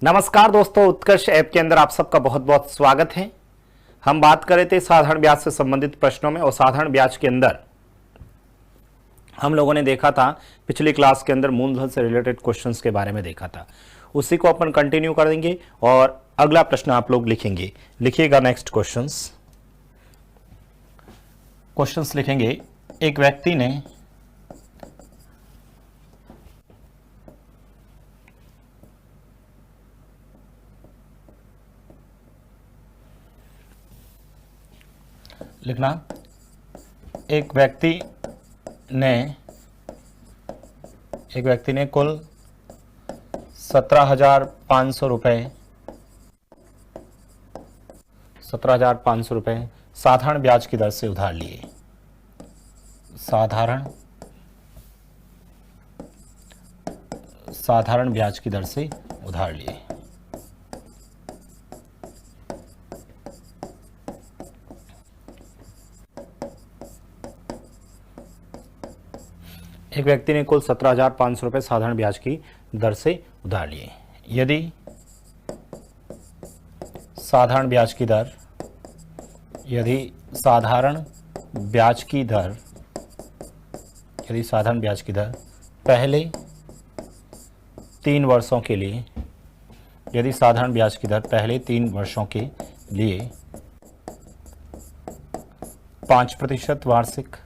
नमस्कार दोस्तों, उत्कर्ष ऐप के अंदर आप सबका बहुत बहुत स्वागत है। हम बात कर रहे थे साधारण ब्याज से संबंधित प्रश्नों में, और साधारण ब्याज के अंदर हम लोगों ने देखा था पिछली क्लास के अंदर मूलधन से रिलेटेड क्वेश्चंस के बारे में देखा था। उसी को अपन कंटिन्यू कर देंगे और अगला प्रश्न आप लोग लिखेंगे। लिखिएगा नेक्स्ट क्वेश्चंस लिखेंगे। एक व्यक्ति ने लिखना, एक व्यक्ति ने कुल 17,500 रुपए साधारण ब्याज की दर से उधार लिए। साधारण ब्याज की दर से उधार लिए। एक व्यक्ति ने कुल 17,500 रुपए साधारण ब्याज की दर से उधार लिए। यदि साधारण ब्याज की दर पहले 3 वर्षों के लिए, यदि साधारण ब्याज की दर पहले 3 वर्षों के लिए 5% वार्षिक,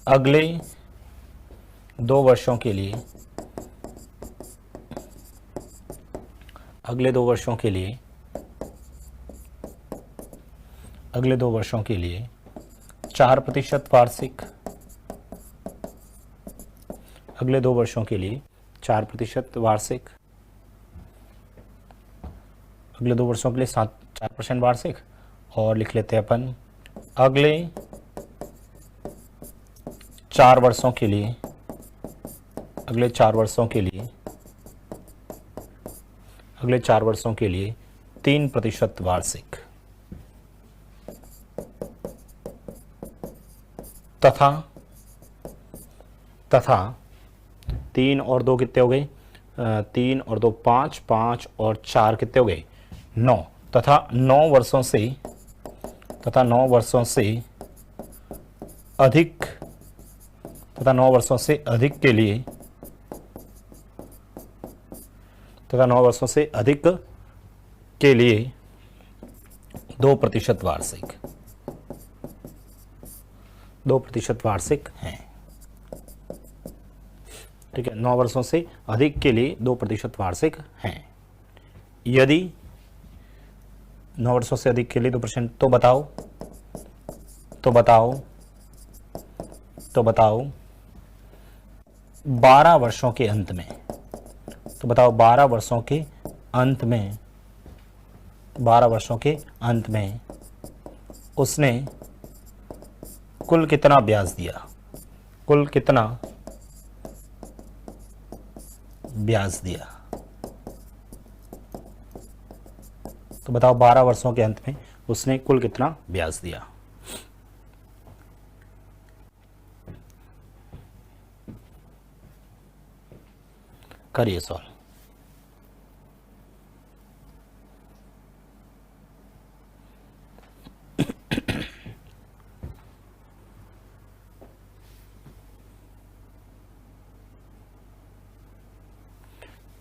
अगले 2 वर्षों के लिए 4% वार्षिक, अगले 2 वर्षों के लिए 4% वार्षिक, अगले 2 वर्षों के लिए 4% वार्षिक, और लिख लेते हैं अपन अगले 4 वर्षों के लिए, अगले 4 वर्षों के लिए 3% वार्षिक, तथा 3 और 2 कितने हो गए? 3 और 2 5, 5 और 4 कितने हो गए? 9, तथा 9 वर्षों से अधिक के लिए 2% वार्षिक, 2% वार्षिक है। ठीक है, 9 वर्षों से अधिक के लिए 2% वार्षिक है। यदि 9 वर्षों से अधिक के लिए 2%, तो बताओ 12 वर्षों के अंत में, 12 वर्षों के अंत में उसने कुल कितना ब्याज दिया? तो बताओ 12 वर्षों के अंत में उसने कुल कितना ब्याज दिया? करिए सॉल्व।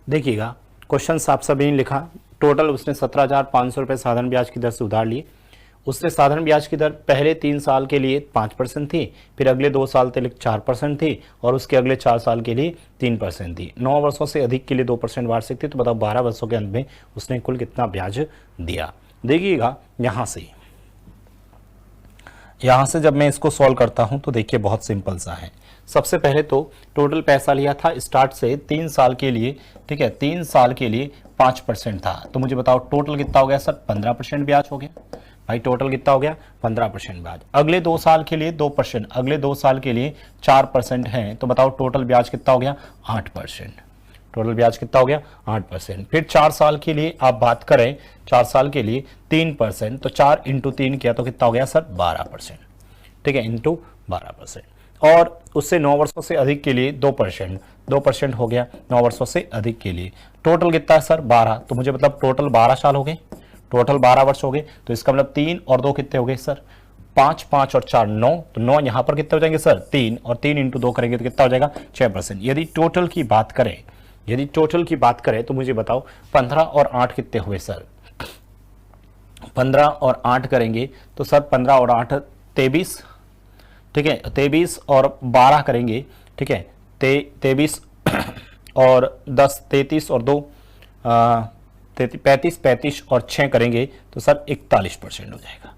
देखिएगा, क्वेश्चन आप सभी ने लिखा। टोटल उसने 17,500 रुपए साधारण ब्याज की दर से उधार लिए। उसने साधारण ब्याज की दर पहले 3 साल के लिए 5% थी, फिर अगले 2 साल तक 4% थी, और उसके अगले 4 साल के लिए 3% थी। 9 वर्षों से अधिक के लिए 2% वार्षिक थी। तो बताओ 12 वर्षों के अंत में उसने कुल कितना ब्याज दिया? देखिएगा, यहाँ से जब मैं इसको सॉल्व करता हूँ तो देखिए बहुत सिंपल सा है। सबसे पहले तो टोटल पैसा लिया था स्टार्ट से 3 साल के लिए। ठीक है, 3 साल के लिए 5% था। तो मुझे बताओ टोटल कितना हो गया सर? 15% ब्याज हो गया। भाई टोटल कितना हो गया? 15% ब्याज। अगले 2 साल के लिए 2%, अगले 2 साल के लिए 4% है। तो बताओ टोटल ब्याज कितना हो गया? 8%। टोटल ब्याज कितना हो गया? 8%। फिर 4 साल के लिए आप बात करें, 4 साल के लिए 3%, तो 4 × 3 किया तो कितना हो गया सर? 12%। ठीक है, इंटू 12%। और उससे 9 वर्षों से अधिक के लिए 2%, 2% हो गया 9 वर्षों से अधिक के लिए। टोटल कितना है सर 12, तो मुझे मतलब टोटल 12 साल हो गए, टोटल 12 वर्ष हो गए। तो इसका मतलब 3 और 2 कितने हो गए सर 5, 5 और 4 9, तो 9 यहाँ पर कितने हो जाएंगे सर 3, और 3 इंटू 2 करेंगे तो कितना हो जाएगा 6%। यदि टोटल की बात करें, यदि टोटल की बात करें तो मुझे बताओ 15 और 8 कितने हुए सर, 15 और 8 करेंगे तो सर 15 और 8 23, ठीक है 23 और 12 करेंगे, ठीक है 23 और 10 33 और 2 35, 35 और 6 करेंगे तो सर 41% हो जाएगा।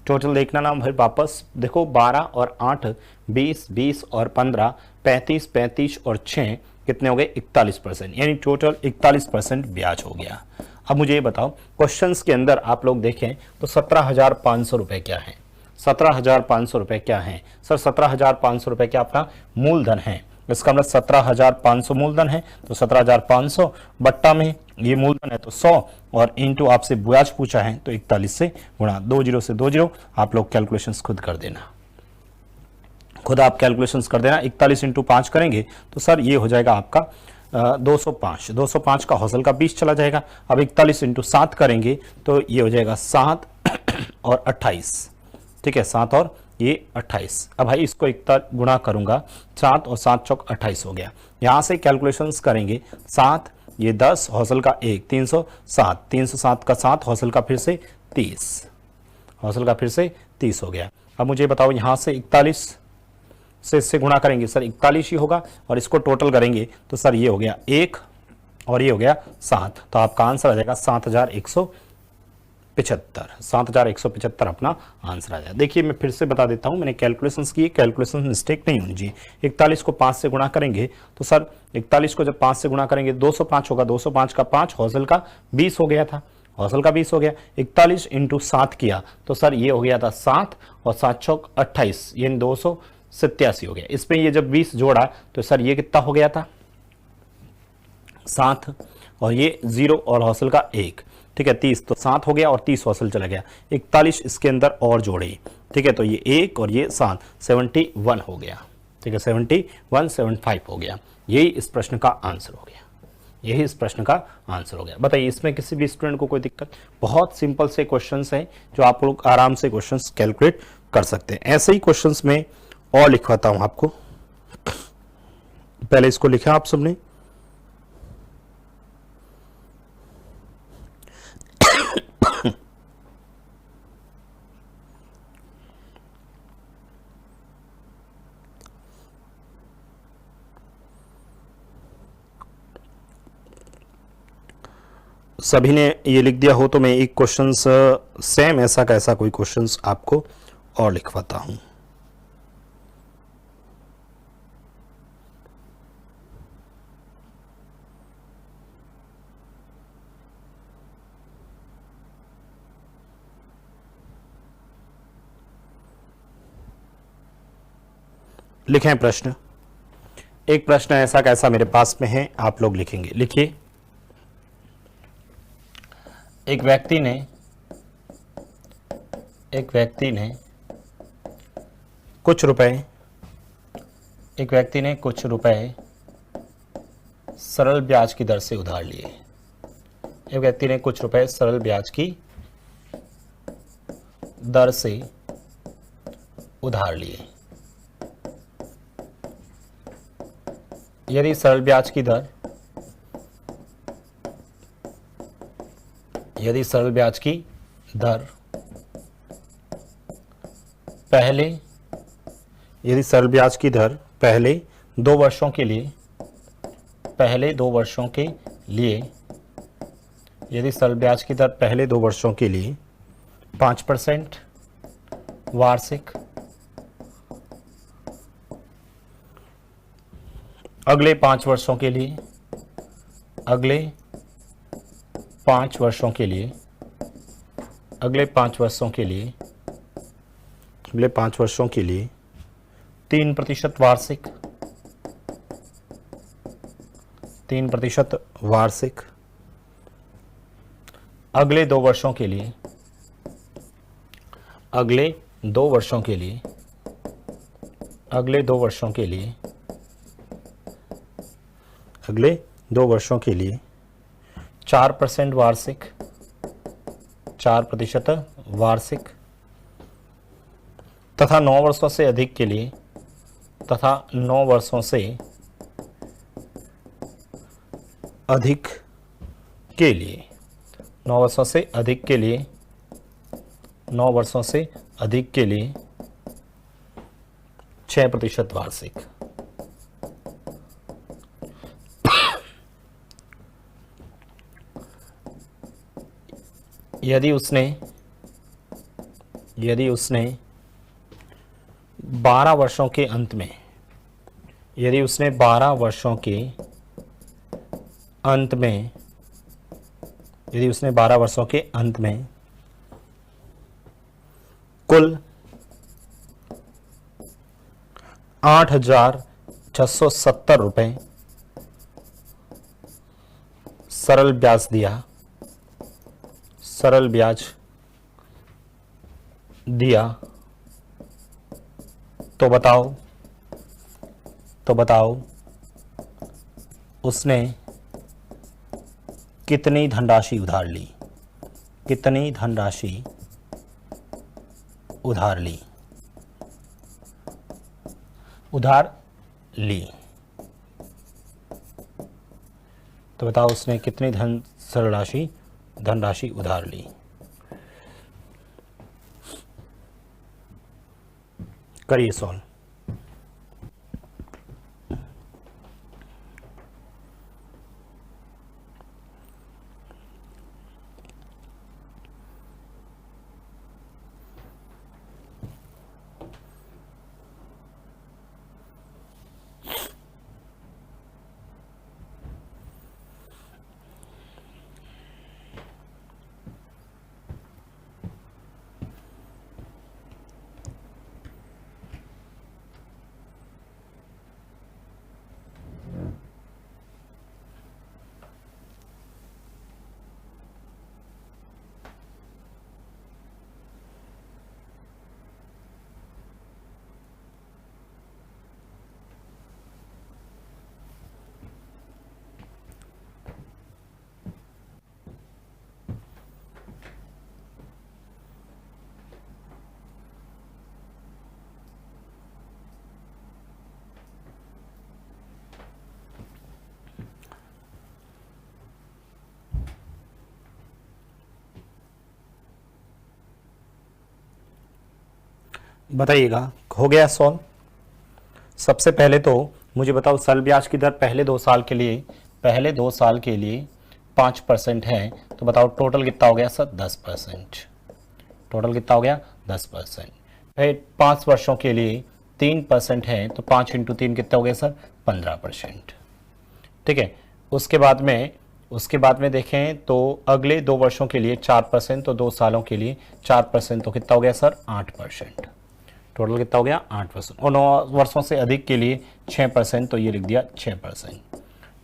टोटल देखना ना भाई वापस देखो 12 और 8 20, 20 और 15 35, 35 और 6 कितने हो गए 41%, यानी टोटल 41% ब्याज हो गया। अब मुझे ये बताओ क्वेश्चंस के अंदर आप लोग देखें तो 17,500 रुपए क्या है, 17,500 रुपए क्या है सर, 17,500 रुपए क्या अपना मूलधन है, इसका मतलब 17,500 मूलधन है, तो 17,500 बट्टा में ये मूलधन है तो 100 और इंटू आपसे ब्याज पूछा है तो 41 से गुणा, 2 जीरो से 2 जीरो, आप लोग कैलकुलेशंस खुद कर देना, खुद आप कैलकुलेशंस कर देना। 41 इंटू 5 करेंगे तो सर ये हो जाएगा आपका 205, 205 का हौसल का 20 चला जाएगा। अब 41 इंटू 7 करेंगे तो ये हो जाएगा 7 और 28, ठीक है 7 और ये 28। अब भाई इसको इतना गुणा करूंगा, 7 और 7 चौक 28 हो गया। यहां से कैलकुलेशंस करेंगे 7 ये 10 हौसल का 1 307, 307 का 7 हौसल का फिर से 30, हौसल का फिर से 30 हो गया। अब मुझे बताओ यहां से 41 से इससे गुणा करेंगे सर 41 ही होगा, और इसको टोटल करेंगे तो सर ये हो गया 1 और ये हो गया 7, तो आपका आंसर आ जाएगा 7,175, 7,175 अपना आंसर आ जाएगा। देखिए मैं फिर से बता देता हूं, मैंने कैलकुलेशंस की, कैलकुलेशन मिस्टेक नहीं होनी चाहिए। 41 को 5 से गुणा करेंगे तो सर 41 को जब 5 से गुणा करेंगे 205 होगा, 205 का 5 हौसल का 20 हो गया था, हौसल का 20 हो गया। 41 इंटू 7 किया तो सर ये हो गया था 7 और 7 चौक 28 यानी 287 हो गया। इसमें ये जब 20 जोड़ा तो सर ये कितना हो गया था 7 और ये 0 और हौसल का 1, ठीक है 30, तो 7 हो गया और 30 हौसल चला गया। 41 इसके अंदर और जोड़े, ठीक है तो ये 1 और ये 7 71 हो गया, ठीक है 71 75 हो गया। यही इस प्रश्न का आंसर हो गया, यही इस प्रश्न का आंसर हो गया। बताइए इसमें किसी भी स्टूडेंट को कोई दिक्कत? बहुत सिंपल से क्वेश्चंस हैं जो आप लोग आराम से क्वेश्चंस कैलकुलेट कर सकते हैं। ऐसे ही क्वेश्चंस में और लिखवाता हूं आपको, पहले इसको लिखा आप सबने, सभी ने ये लिख दिया हो तो मैं एक क्वेश्चंस सेम ऐसा का ऐसा कोई क्वेश्चंस आपको और लिखवाता हूं। लिखें प्रश्न, एक प्रश्न ऐसा कैसा मेरे पास में है, आप लोग लिखेंगे। लिखिए, एक व्यक्ति ने कुछ रुपए सरल ब्याज की दर से उधार लिए। एक व्यक्ति ने कुछ रुपए सरल ब्याज की दर से उधार लिए। यदि सरल ब्याज की दर पहले 2 वर्षों के लिए यदि सरल ब्याज की दर पहले 2 वर्षों के लिए 5% वार्षिक, अगले 5 वर्षों के लिए 3% वार्षिक, 3% वार्षिक, अगले 2 वर्षों के लिए 5% अगले 2 वर्षों के लिए, अगले 2 वर्षों के लिए 4% वार्षिक, 4% वार्षिक, तथा 9 वर्षों से अधिक के लिए, तथा 9 वर्षों से अधिक के लिए, 9 वर्षों से अधिक के लिए, 9 वर्षों से अधिक के लिए 6% वार्षिक। यदि उसने 12 वर्षों के अंत में, यदि उसने 12 वर्षों के अंत में, यदि उसने 12 वर्षों के अंत में कुल 8,670 रुपये सरल ब्याज दिया, सरल ब्याज दिया, तो बताओ उसने कितनी धनराशि उधार ली, कितनी धनराशि उधार ली, उधार ली। तो बताओ उसने कितनी धनराशि उधार ली। करिए सॉल्व। बताइएगा, हो गया सॉल्व। सबसे पहले तो मुझे बताओ सरल ब्याज की दर पहले 2 साल के लिए, 5% है, तो बताओ टोटल कितना हो गया सर 10%। टोटल कितना हो गया 10%। फिर 5 वर्षों के लिए 3% है, तो 5 × 3 कितना हो गया सर 15%। ठीक है। उसके बाद में देखें तो अगले 2 वर्षों के लिए 4%, तो 2 सालों के लिए 4%, तो कितना हो गया सर 8%। टोटल कितना हो गया 8%। और 9 वर्षों से अधिक के लिए 6%, तो ये लिख दिया 6%।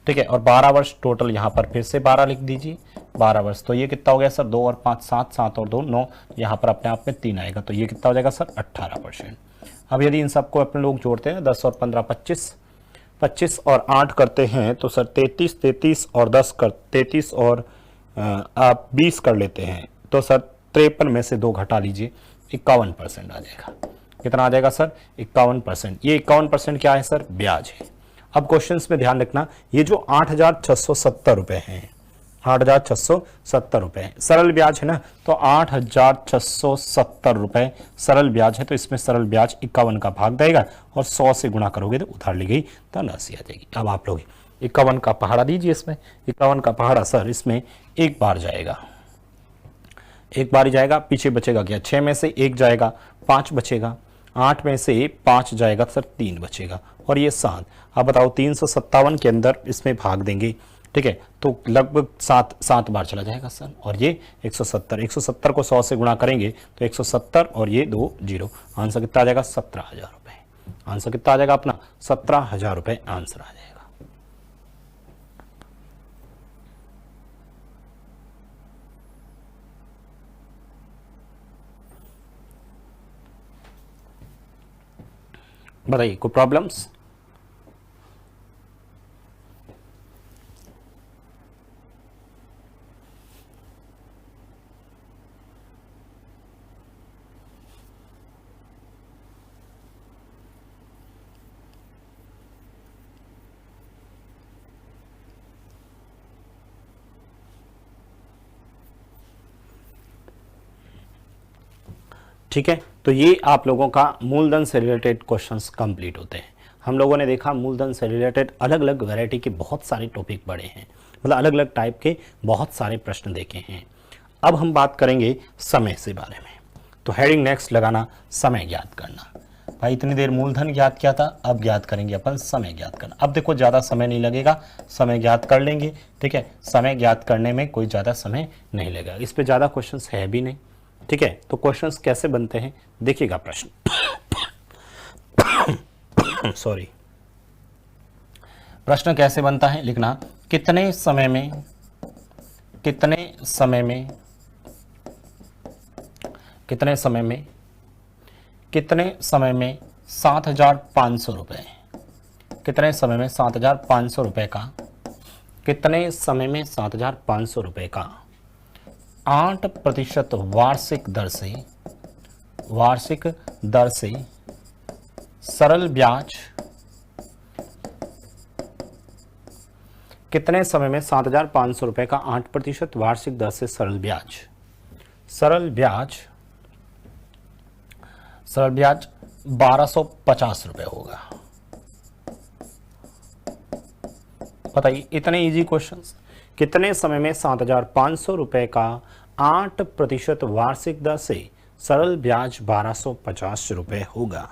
ठीक है। और 12 वर्ष टोटल, यहाँ पर फिर से 12 लिख दीजिए, 12 वर्ष, तो ये कितना हो गया सर 2 और 5 7, 7 और 2 9, यहाँ पर अपने आप में 3 आएगा, तो ये कितना हो जाएगा सर 18%। अब यदि इन सबको अपने लोग जोड़ते हैं 10 और 15 25, 25 और 8 करते हैं तो सर 33, 33 और 10 कर 33 और आप 20 कर लेते हैं, तो सर 53 में से 2 घटा लीजिए, 51% आ जाएगा। कितना आ जाएगा सर 51%। ये 51% क्या है सर ब्याज है। अब क्वेश्चंस में ध्यान रखना, ये जो 8,670 रुपए हैं, 8,670 रुपए सरल ब्याज है ना, तो 8,670 रुपए सरल ब्याज है, तो इसमें सरल ब्याज 51 का भाग देगा और 100 से गुणा करोगे तो उधार ली गई धनराशि आ जाएगी। अब आप लोग 51 का पहाड़ा दीजिए, इसमें 51 का पहाड़ा सर इसमें एक बार जाएगा, एक बार ही जाएगा, पीछे बचेगा क्या 6 में से 1 जाएगा 5 बचेगा, 8 में से 5 जाएगा सर 3 बचेगा, और ये 7। अब बताओ 357 के अंदर इसमें भाग देंगे, ठीक है, तो लगभग 7 बार चला जाएगा सर। और ये 170 को 100 से गुणा करेंगे तो 170 और ये 2 0, आंसर कितना आ जाएगा 17,000 रुपये। आंसर कितना आ जाएगा अपना 17,000 रुपये आंसर आ जाएगा। बताइए कोई प्रॉब्लम्स? ठीक है, तो ये आप लोगों का मूलधन से रिलेटेड क्वेश्चंस कंप्लीट होते हैं। हम लोगों ने देखा मूलधन से रिलेटेड अलग अलग वैरायटी के बहुत सारे टॉपिक पढ़े हैं, मतलब अलग अलग टाइप के बहुत सारे प्रश्न देखे हैं। अब हम बात करेंगे समय से बारे में। तो हेडिंग नेक्स्ट लगाना समय ज्ञात करना। भाई इतनी देर मूलधन ज्ञात किया था, अब ज्ञात करेंगे अपन समय ज्ञात करना। अब देखो ज़्यादा समय नहीं लगेगा, समय ज्ञात कर लेंगे। ठीक है, समय ज्ञात करने में कोई ज़्यादा समय नहीं लगेगा, इस पर ज़्यादा क्वेश्चंस है भी नहीं। ठीक है, तो क्वेश्चंस कैसे बनते हैं देखिएगा प्रश्न। सॉरी, प्रश्न कैसे बनता है लिखना, कितने समय में, कितने समय में, कितने समय में, कितने समय में 7,500 रुपये, कितने समय में 7,500 रुपये का, कितने समय में 7,500 रुपये का 8% वार्षिक दर से, वार्षिक दर से सरल ब्याज, कितने समय में 7,500 रुपये का 8% वार्षिक दर से सरल ब्याज, सरल ब्याज, सरल ब्याज 1,250 रुपये होगा। बताइए इतने इजी क्वेश्चंस, कितने समय में 7,500 रुपये का 8% वार्षिक दर से सरल ब्याज 1,250 रुपये होगा।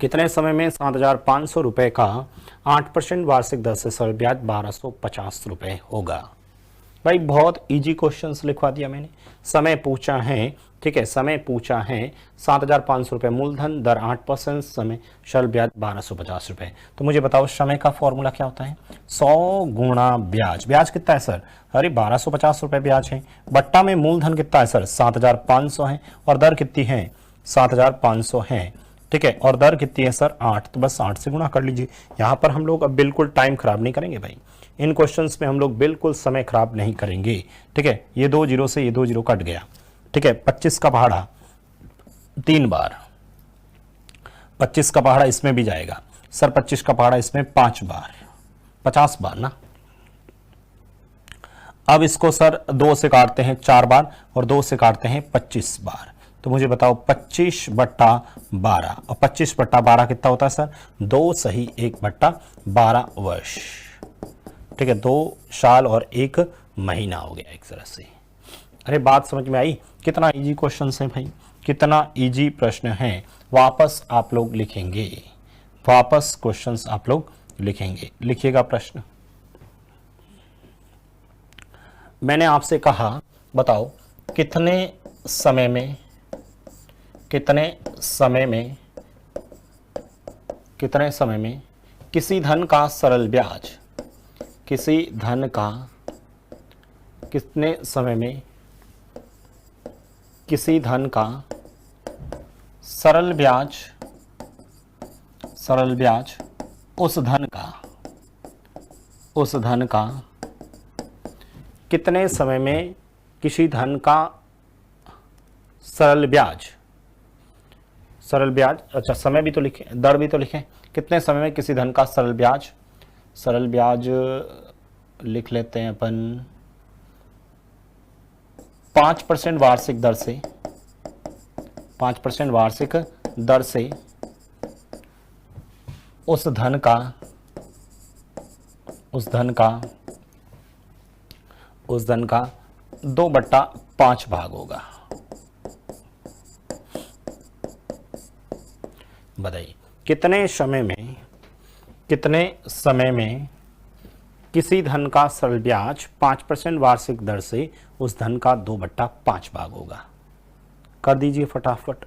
कितने समय में 7,500 रुपये का 8% वार्षिक दर से सरल ब्याज 1,250 रुपये होगा। भाई बहुत इजी क्वेश्चंस लिखवा दिया मैंने। समय पूछा है, ठीक है, समय पूछा है 7,500 रुपये मूलधन, दर 8%, समय सरल ब्याज 1,250 रुपये। तो मुझे बताओ समय का फॉर्मूला क्या होता है? 100 गुणा ब्याज। ब्याज कितना है सर? अरे 1,250 रुपये ब्याज है, बट्टा में मूलधन कितना है सर? 7,500 है, और दर कितनी है? 7,500 है। ठीक है, और दर कितनी है सर? 8, तो बस 8 से गुणा कर लीजिए। यहाँ पर हम लोग अब बिल्कुल टाइम खराब नहीं करेंगे भाई, इन क्वेश्चंस में हम लोग बिल्कुल समय खराब नहीं करेंगे। ठीक है, ये 2 जीरो से ये 2 जीरो कट गया। ठीक है, 25 का भाड़ा 3 बार, 25 का भाड़ा इसमें भी जाएगा सर, 25 का भाड़ा इसमें 5 बार, 50 बार ना। अब इसको सर 2 से काटते हैं 4 बार, और 2 से काटते हैं 25 बार। तो मुझे बताओ 25/12, और 25/12 कितना होता है सर? 2 सही 1/12 वर्ष। ठीक है, 2 साल और 1 महीना हो गया एक तरह से। अरे बात समझ में आई? कितना इजी क्वेश्चन है भाई, कितना इजी प्रश्न है। वापस आप लोग लिखेंगे, वापस क्वेश्चंस आप लोग लिखेंगे। लिखिएगा प्रश्न। मैंने आपसे कहा बताओ कितने समय में, कितने समय में, कितने समय में किसी धन का सरल ब्याज, किसी धन का, कितने समय में किसी धन का सरल ब्याज, सरल ब्याज उस धन का, उस धन का कितने समय में किसी धन का सरल ब्याज, सरल ब्याज, अच्छा समय भी तो लिखें, दर भी तो लिखें। कितने समय में किसी धन का सरल ब्याज, सरल ब्याज लिख लेते हैं अपन 5% वार्षिक दर से, 5% वार्षिक दर से उस धन का, उस धन का, उस धन का 2/5 भाग होगा। बताइए कितने समय में, कितने समय में किसी धन का सरल ब्याज 5% वार्षिक दर से उस धन का 2/5 भाग होगा। कर दीजिए फटाफट।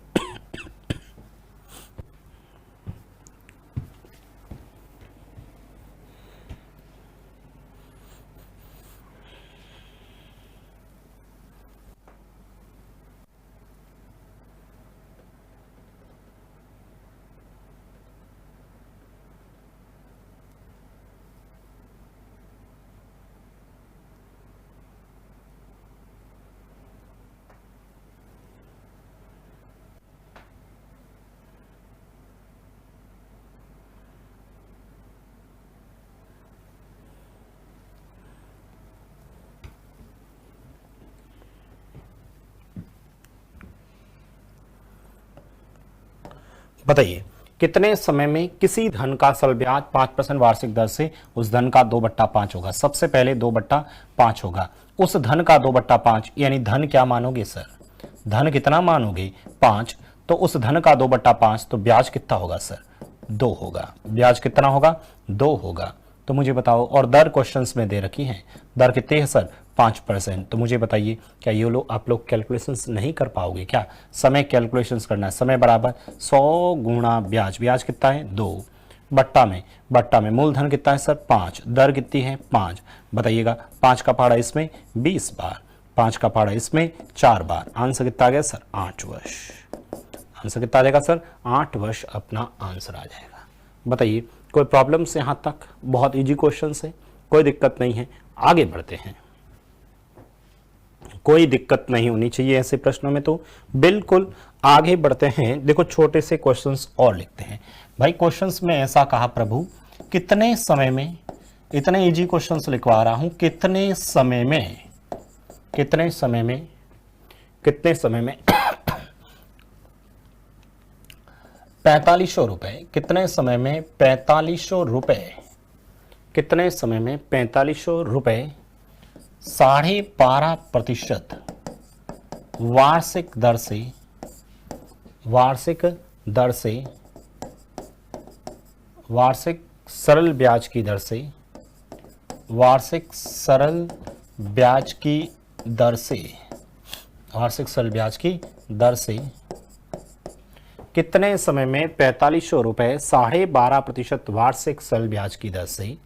बताइए कितने समय में किसी धन का सरल ब्याज 5% वार्षिक दर से उस धन का 2/5 होगा। सबसे पहले 2/5 होगा, उस धन का 2/5 यानी धन क्या मानोगे सर, धन कितना मानोगे 5, तो उस धन का 2/5 तो ब्याज कितना होगा सर 2 होगा। ब्याज कितना होगा 2 होगा। तो मुझे बताओ, और दर क्वेश्चंस में दे रखी है, दर कितनी है सर 5%। तो मुझे बताइए क्या ये लोग आप लोग कैलकुलेशंस नहीं कर पाओगे क्या, समय कैलकुलेशंस करना है। समय बराबर 100 गुणा ब्याज, ब्याज कितना है 2, बट्टा में मूलधन कितना है सर 5, दर कितनी है 5। बताइएगा 5 का पहाड़ा इसमें 20 बार, 5 का पहाड़ा इसमें 4 बार, आंसर कितना आ गया सर 8 वर्ष। आंसर कितना आ जाएगा सर 8 वर्ष अपना आंसर आ जाएगा। बताइए कोई प्रॉब्लम्स यहां तक, बहुत इजी क्वेश्चन है, कोई दिक्कत नहीं है। आगे बढ़ते हैं, कोई दिक्कत नहीं होनी चाहिए ऐसे प्रश्नों में, तो बिल्कुल आगे बढ़ते हैं। देखो छोटे से क्वेश्चंस और लिखते हैं। भाई क्वेश्चंस में ऐसा कहा प्रभु कितने समय में, इतने इजी क्वेश्चंस लिखवा रहा हूं, कितने समय में 4500 रुपए, कितने समय में 4500 रुपए, कितने समय में 4500 रुपए 12.5% वार्षिक दर से, वार्षिक सरल ब्याज की दर से, वार्षिक सरल ब्याज की दर से कितने समय में 4500 रुपए 12.5% वार्षिक सरल ब्याज की दर से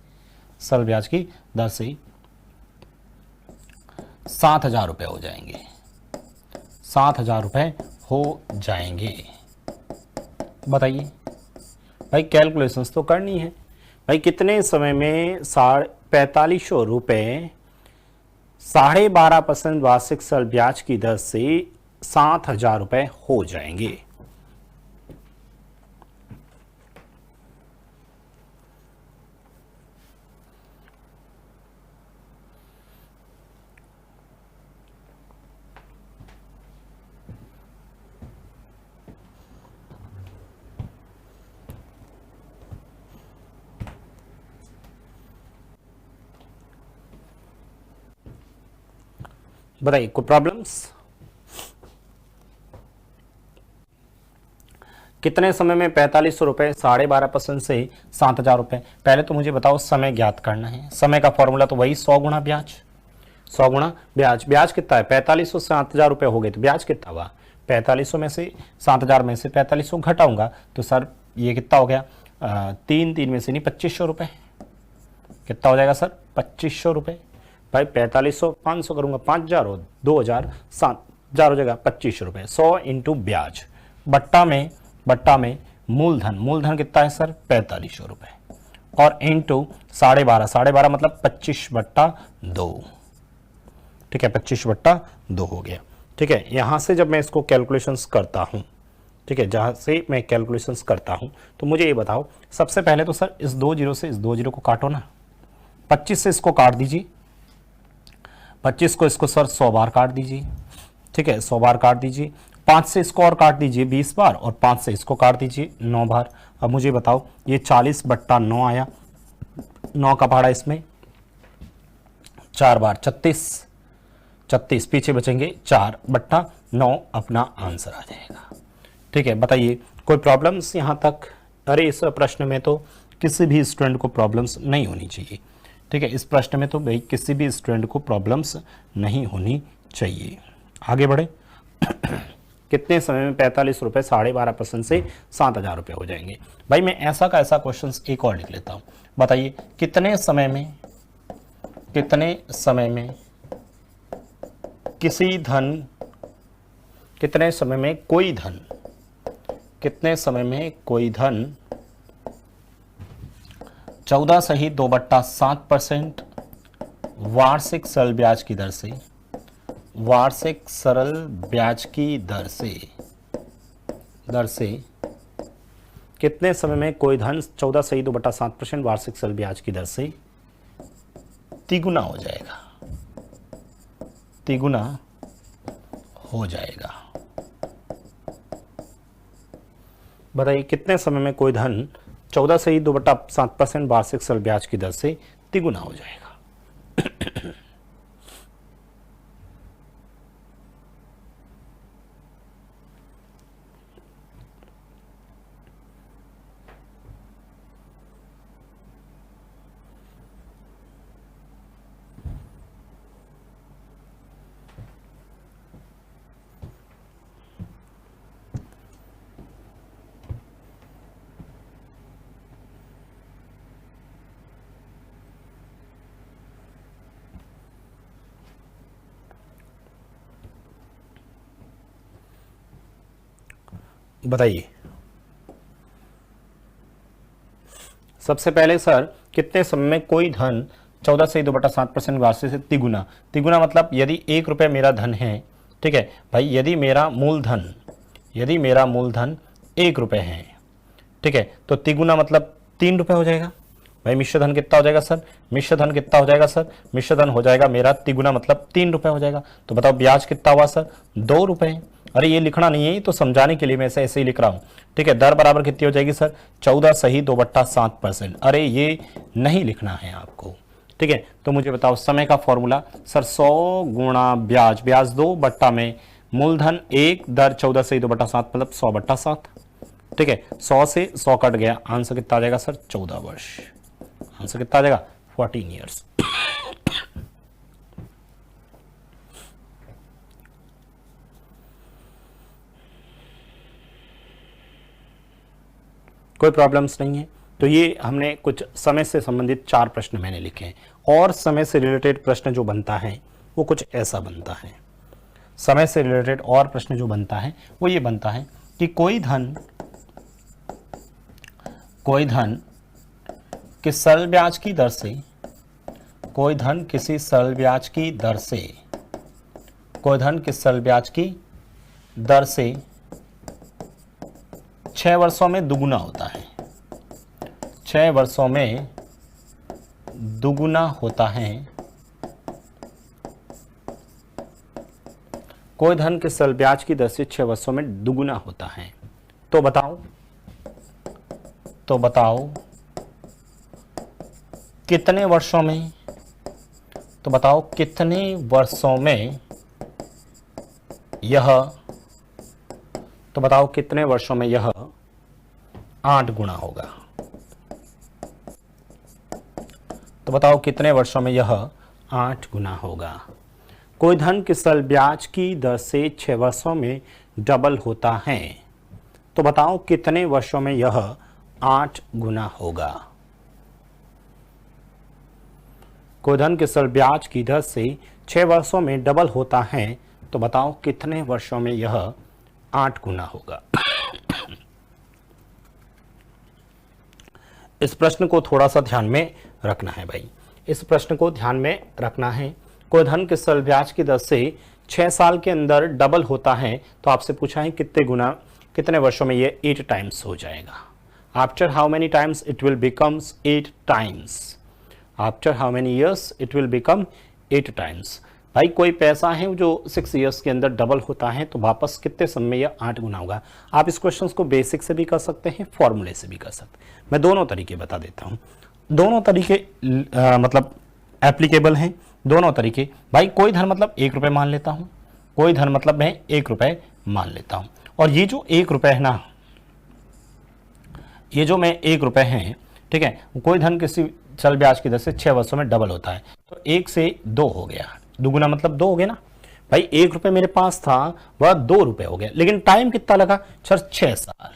7,000 रुपए हो जाएंगे, 7,000 रुपए हो जाएंगे। बताइए भाई कैलकुलेशंस तो करनी है। भाई कितने समय में 4500 रुपए 12.5% वार्षिक सरल ब्याज की दर से 7,000 रुपए हो जाएंगे। बताइए कोई प्रॉब्लम्स। कितने समय में 4500 रुपए 12.5% से 7,000 रुपए। पहले तो मुझे बताओ समय ज्ञात करना है। समय का फॉर्मूला तो वही 100 गुणा ब्याज, 100 गुणा ब्याज। ब्याज कितना है 4500 से 7,000 रुपए हो गए, तो ब्याज कितना हुआ 4500 में से 7,000 में से 4500 घटाऊंगा तो सर ये कितना हो गया 3 में से नहीं 2500 रुपए। कितना हो जाएगा सर 2500 रुपए। भाई 4500 500 करूंगा 5000 हो 2000 7,000 हो जाएगा 2500 रुपए। 100 इंटू ब्याज बट्टा में मूलधन कितना है सर 4500 रुपए और इंटू 12.5 मतलब 25/2। ठीक है 25/2 हो गया। ठीक है यहां से जब मैं इसको कैलकुलेशंस करता हूं, ठीक है जहां से मैं कैलकुलेशंस करता हूं तो मुझे ये बताओ सबसे पहले तो सर इस 2 जीरो से इस 2 जीरो को काटो ना, 25 से इसको काट दीजिए, 25 को इसको सर 100 बार काट दीजिए। ठीक है 100 बार काट दीजिए, 5 से इसको और काट दीजिए 20 बार और 5 से इसको काट दीजिए 9 बार। अब मुझे बताओ ये 40/9 आया, 9 का पहाड़ा इसमें 4 बार 36 पीछे बचेंगे 4/9 अपना आंसर आ जाएगा। ठीक है बताइए कोई प्रॉब्लम्स यहां तक। अरे इस प्रश्न में तो किसी भी स्टूडेंट को प्रॉब्लम्स नहीं होनी चाहिए। ठीक है इस प्रश्न में तो भाई किसी भी स्टूडेंट को प्रॉब्लम्स नहीं होनी चाहिए। आगे बढ़े कितने समय में 45 रुपए 12.5% से 7,000 रुपए हो जाएंगे। भाई मैं ऐसा का ऐसा क्वेश्चन एक और लिख लेता हूं। बताइए कितने समय में किसी धन, कितने समय में कोई धन 14 सही 2/7% वार्षिक सरल ब्याज की दर से, वार्षिक सरल ब्याज की दर से कितने समय में कोई धन 14 सही 2/7% वार्षिक सरल ब्याज की दर से तिगुना हो जाएगा, तिगुना हो जाएगा। बताइए कितने समय में कोई धन 14 से ही 2/7% वार्षिक सरल ब्याज की दर से तिगुना हो जाएगा। बताइए सबसे पहले सर कितने समय में कोई धन 14 से 2/7% वार्षिक से तिगुना, तिगुना मतलब यदि 1 रुपये मेरा धन है, ठीक है भाई, यदि मेरा मूलधन 1 रुपये है, ठीक है, तो तिगुना मतलब 3 रुपये हो जाएगा। भाई मिश्र धन कितना हो जाएगा सर, मिश्र धन कितना हो जाएगा सर, मिश्र धन हो जाएगा मेरा तिगुना मतलब 3 रुपये हो जाएगा। तो बताओ ब्याज कितना हुआ सर, 2 रुपये। अरे ये लिखना नहीं है, तो समझाने के लिए मैं ऐसे ही लिख रहा हूं, ठीक है। दर बराबर कितनी हो जाएगी सर, 14 सही 2/7%। अरे ये नहीं लिखना है आपको, ठीक है। तो मुझे बताओ समय का फॉर्मूला सर 100 गुणा ब्याज, ब्याज 2 बट्टा में मूलधन 1, दर 14 से 2/7 मतलब 100/7, ठीक है। 100 से 100 कट गया, आंसर कितना आ जाएगा सर, 14 वर्ष। आंसर कितना आ जाएगा, 14 ईयर्स। कोई प्रॉब्लम्स नहीं है। तो ये हमने कुछ समय से संबंधित 4 प्रश्न मैंने लिखे हैं। और समय से रिलेटेड प्रश्न जो बनता है वो कुछ ऐसा बनता है। समय से रिलेटेड और प्रश्न जो बनता है वो ये बनता है कि कोई धन किस सरल ब्याज की दर से, कोई धन किसी सरल ब्याज की दर से, कोई धन किस सरल ब्याज की दर से 6 वर्षों में दुगुना होता है, 6 वर्षों में दुगुना होता है। कोई धन किस सरल ब्याज की दर से 6 वर्षों में दुगुना होता है। तो बताओ कितने वर्षों में, तो बताओ कितने वर्षों में यह, तो बताओ कितने वर्षों में यह 8 गुना होगा। तो बताओ कितने वर्षों में यह 8 गुना होगा। कोई धन किस सरल ब्याज की दर से 6 वर्षों में डबल होता है। तो बताओ कितने वर्षों में यह 8 गुना होगा। कोई धन किस सरल ब्याज की दर से 6 वर्षों में डबल होता है। तो बताओ कितने वर्षों में यह 8 गुना होगा। इस प्रश्न को थोड़ा सा ध्यान में रखना है भाई, इस प्रश्न को ध्यान में रखना है। कोई धन किस सरल ब्याज की दर से 6 साल के अंदर डबल होता है। तो आपसे पूछा है कितने गुना, कितने वर्षों में ये 8 टाइम्स हो जाएगा। After how many times it will becomes 8 times. After how many years it will become 8 times. भाई कोई पैसा है जो 6 ईयर्स के अंदर डबल होता है, तो वापस कितने समय में यह 8 गुना होगा। आप इस क्वेश्चन को बेसिक से भी कर सकते हैं, फॉर्मूले से भी कर सकते हैं। मैं दोनों तरीके बता देता हूं, दोनों तरीके मतलब एप्लीकेबल हैं, दोनों तरीके। भाई कोई धन मतलब 1 रुपये मान लेता हूं, कोई धन मतलब मैं 1 रुपये मान लेता हूं। और ये जो 1 रुपये है ना, ये जो मैं 1 रुपये है, ठीक है, कोई धन किसी चल ब्याज की दर से 6 वर्षों में डबल होता है। तो 1 से 2 हो गया, दुगुना मतलब 2 हो गया ना। भाई 1 रुपये मेरे पास था, वह 2 रुपये हो गया, लेकिन टाइम कितना लगा सर, 6 साल।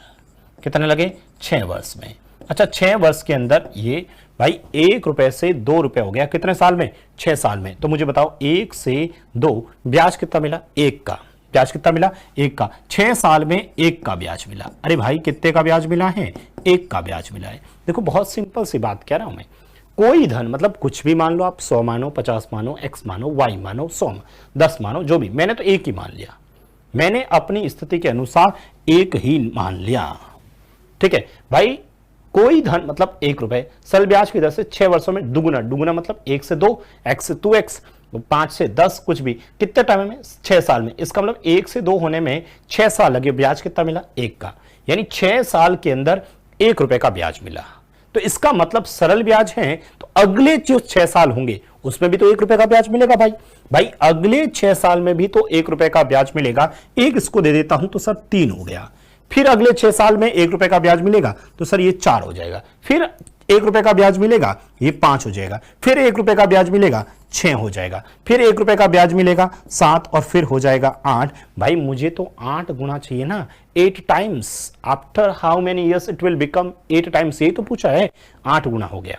कितने लगे, 6 वर्ष में। अच्छा 6 वर्ष के अंदर ये भाई 1 रुपये से 2 रुपये हो गया, कितने साल में, 6 साल में। तो मुझे बताओ 1 से 2 ब्याज कितना मिला, 1 का। ब्याज कितना मिला, 1 का। 6 साल में 1 का ब्याज मिला। अरे भाई कितने का ब्याज मिला है, 1 का ब्याज मिला है। देखो बहुत सिंपल सी बात कह रहा हूं मैं। कोई धन मतलब कुछ भी मान लो आप, 100 मानो, 50 मानो, x मानो, y मानो, 100 10 मानो, जो भी, मैंने तो 1 ही मान लिया। मैंने अपनी स्थिति के अनुसार 1 ही मान लिया, ठीक है भाई। कोई धन मतलब 1 रुपये, सरल ब्याज की दर से 6 वर्षों में दुगुना, दुगुना मतलब 1 से 2, x से 2x, 5 से 10, कुछ भी, कितने टाइम में, 6 साल में। इसका मतलब 1 से 2 होने में 6 साल लगे, ब्याज कितना मिला, 1 का। यानी 6 साल के अंदर 1 रुपए का ब्याज मिला। तो इसका मतलब सरल ब्याज है तो अगले जो 6 साल होंगे उसमें भी तो 1 रुपए का ब्याज मिलेगा भाई। भाई अगले 6 साल में भी तो 1 रुपए का ब्याज मिलेगा। एक इसको दे देता हूं तो सर 3 हो गया। फिर अगले 6 साल में 1 रुपए का ब्याज मिलेगा तो सर ये 4 हो जाएगा। फिर 1 रुपए का ब्याज मिलेगा ये 5 हो जाएगा। फिर 1 रुपए का ब्याज मिलेगा 6 हो जाएगा। फिर 1 रुपए का ब्याज मिलेगा 7 और फिर हो जाएगा 8। भाई मुझे तो 8 गुना चाहिए ना, 8 times. After how many years it will become 8 times, ये तो पूछा है। 8 गुना हो गया,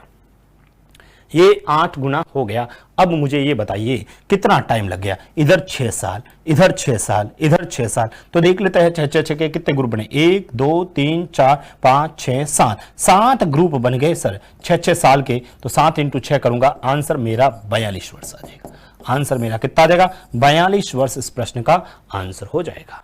ये 8 गुना हो गया। अब मुझे ये बताइए कितना टाइम लग गया। इधर 6 साल, इधर 6 साल, इधर 6 साल। तो देख लेते हैं 6 के कितने ग्रुप बने, 1 2 3 4 5 6 7, 7 ग्रुप बन गए सर 6 साल के। तो 7 इंटू 6 करूंगा, आंसर मेरा 42 वर्ष आ जाएगा। आंसर मेरा कितना आ जाएगा, 42 वर्ष इस प्रश्न का आंसर हो जाएगा।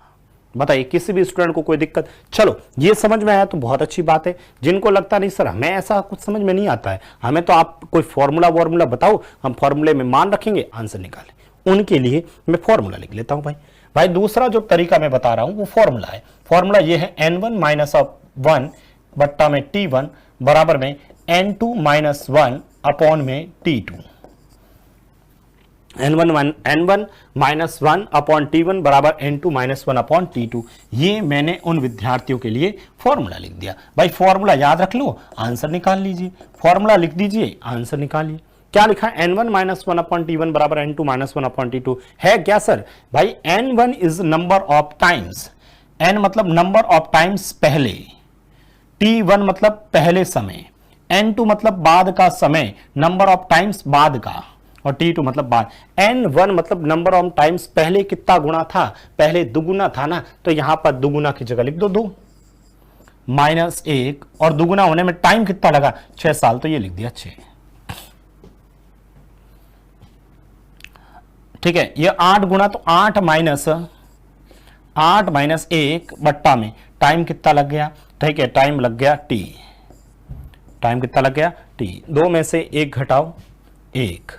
बताइए किसी भी स्टूडेंट को कोई दिक्कत। चलो ये समझ में आया तो बहुत अच्छी बात है। जिनको लगता नहीं सर हमें ऐसा कुछ समझ में नहीं आता है, हमें तो आप कोई फॉर्मूला बताओ, हम फॉर्मूले में मान रखेंगे आंसर निकालें, उनके लिए मैं फॉर्मूला लिख लेता हूं। भाई दूसरा जो तरीका मैं बता रहा हूं वो फॉर्मूला है। फॉर्मूला ये है n1 माइनस 1 बट्टा में t1 बराबर में n2 माइनस 1 अपॉन में t2। n1 minus 1 upon t1 बराबर n2 माइनस 1 अपॉन t2। ये मैंने उन विद्यार्थियों के लिए फॉर्मूला लिख दिया। भाई फॉर्मूला याद रख लो, आंसर निकाल लीजिए। फॉर्मूला लिख दीजिए, आंसर निकालिए। क्या लिखा है, n1 माइनस 1 अपॉन t1 बराबर n2 माइनस 1 अपॉन t2 है क्या सर? भाई n1 is number of times, n मतलब नंबर ऑफ टाइम्स पहले, t1 मतलब पहले समय, n2 मतलब बाद का समय, नंबर ऑफ टाइम्स बाद का, और T2 मतलब बाद। N1 मतलब नंबर ऑफ टाइम्स पहले कितना गुना था, पहले दुगुना था ना, तो यहां पर दुगुना की जगह लिख दो 2 माइनस 1, और दुगुना होने में टाइम कितना लगा 6 साल, तो ये लिख दिया 6। ठीक है, ये 8 गुना तो 8 माइनस 1 बट्टा में टाइम कितना लग गया, ठीक है टाइम लग गया T। टाइम कितना लग गया T, 2 में से 1 घटाओ 1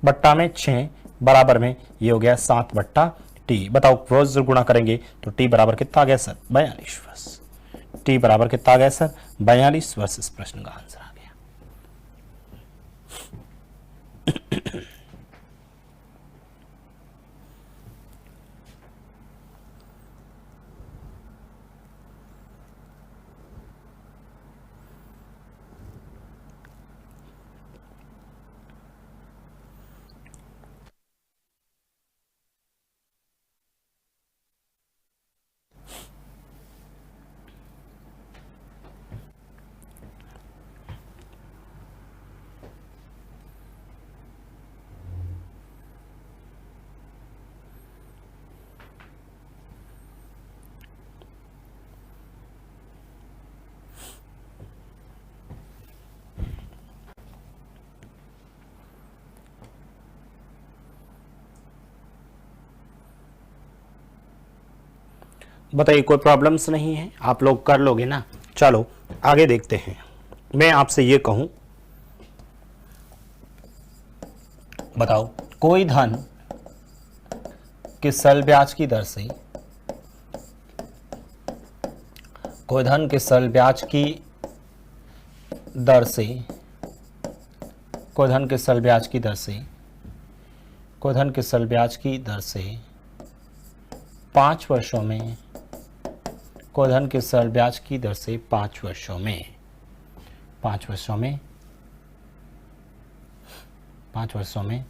बट्टा में 6 बराबर में ये हो गया 7 बट्टा टी। बताओ क्रॉस गुणा करेंगे तो टी बराबर कितना आ गया सर, 42 वर्ष। टी बराबर कितना आ गया सर, 42 वर्ष इस प्रश्न का आंसर आ गया। बताइए कोई प्रॉब्लम्स नहीं है, आप लोग कर लोगे ना। चलो आगे देखते हैं। मैं आपसे ये कहूं, बताओ कोई धन किस सरल ब्याज की दर से, कोई धन किस सरल ब्याज की दर से, कोई धन किस सरल ब्याज की दर से, कोई धन किस सरल ब्याज की दर से 5 वर्षों में, कोई धन के सरल ब्याज की दर से 5 वर्षों में, 5 वर्षों में, 5 वर्षों में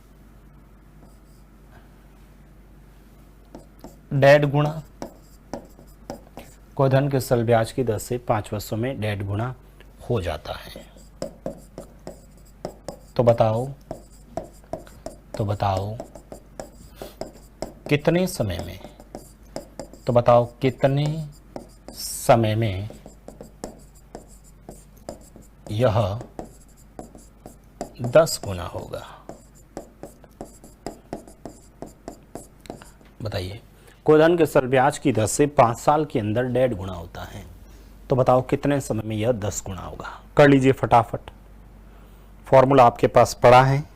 1.5 गुणा, कोई धन के सरल ब्याज की दर से 5 वर्षों में 1.5 गुणा हो जाता है। तो बताओ कितने समय में, तो बताओ कितने समय में यह 10 गुना होगा। बताइए कोई धन के सरल ब्याज की दर से 5 साल के अंदर 1.5 गुना होता है, तो बताओ कितने समय में यह 10 गुना होगा। कर लीजिए फटाफट, फॉर्मूला आपके पास पड़ा है।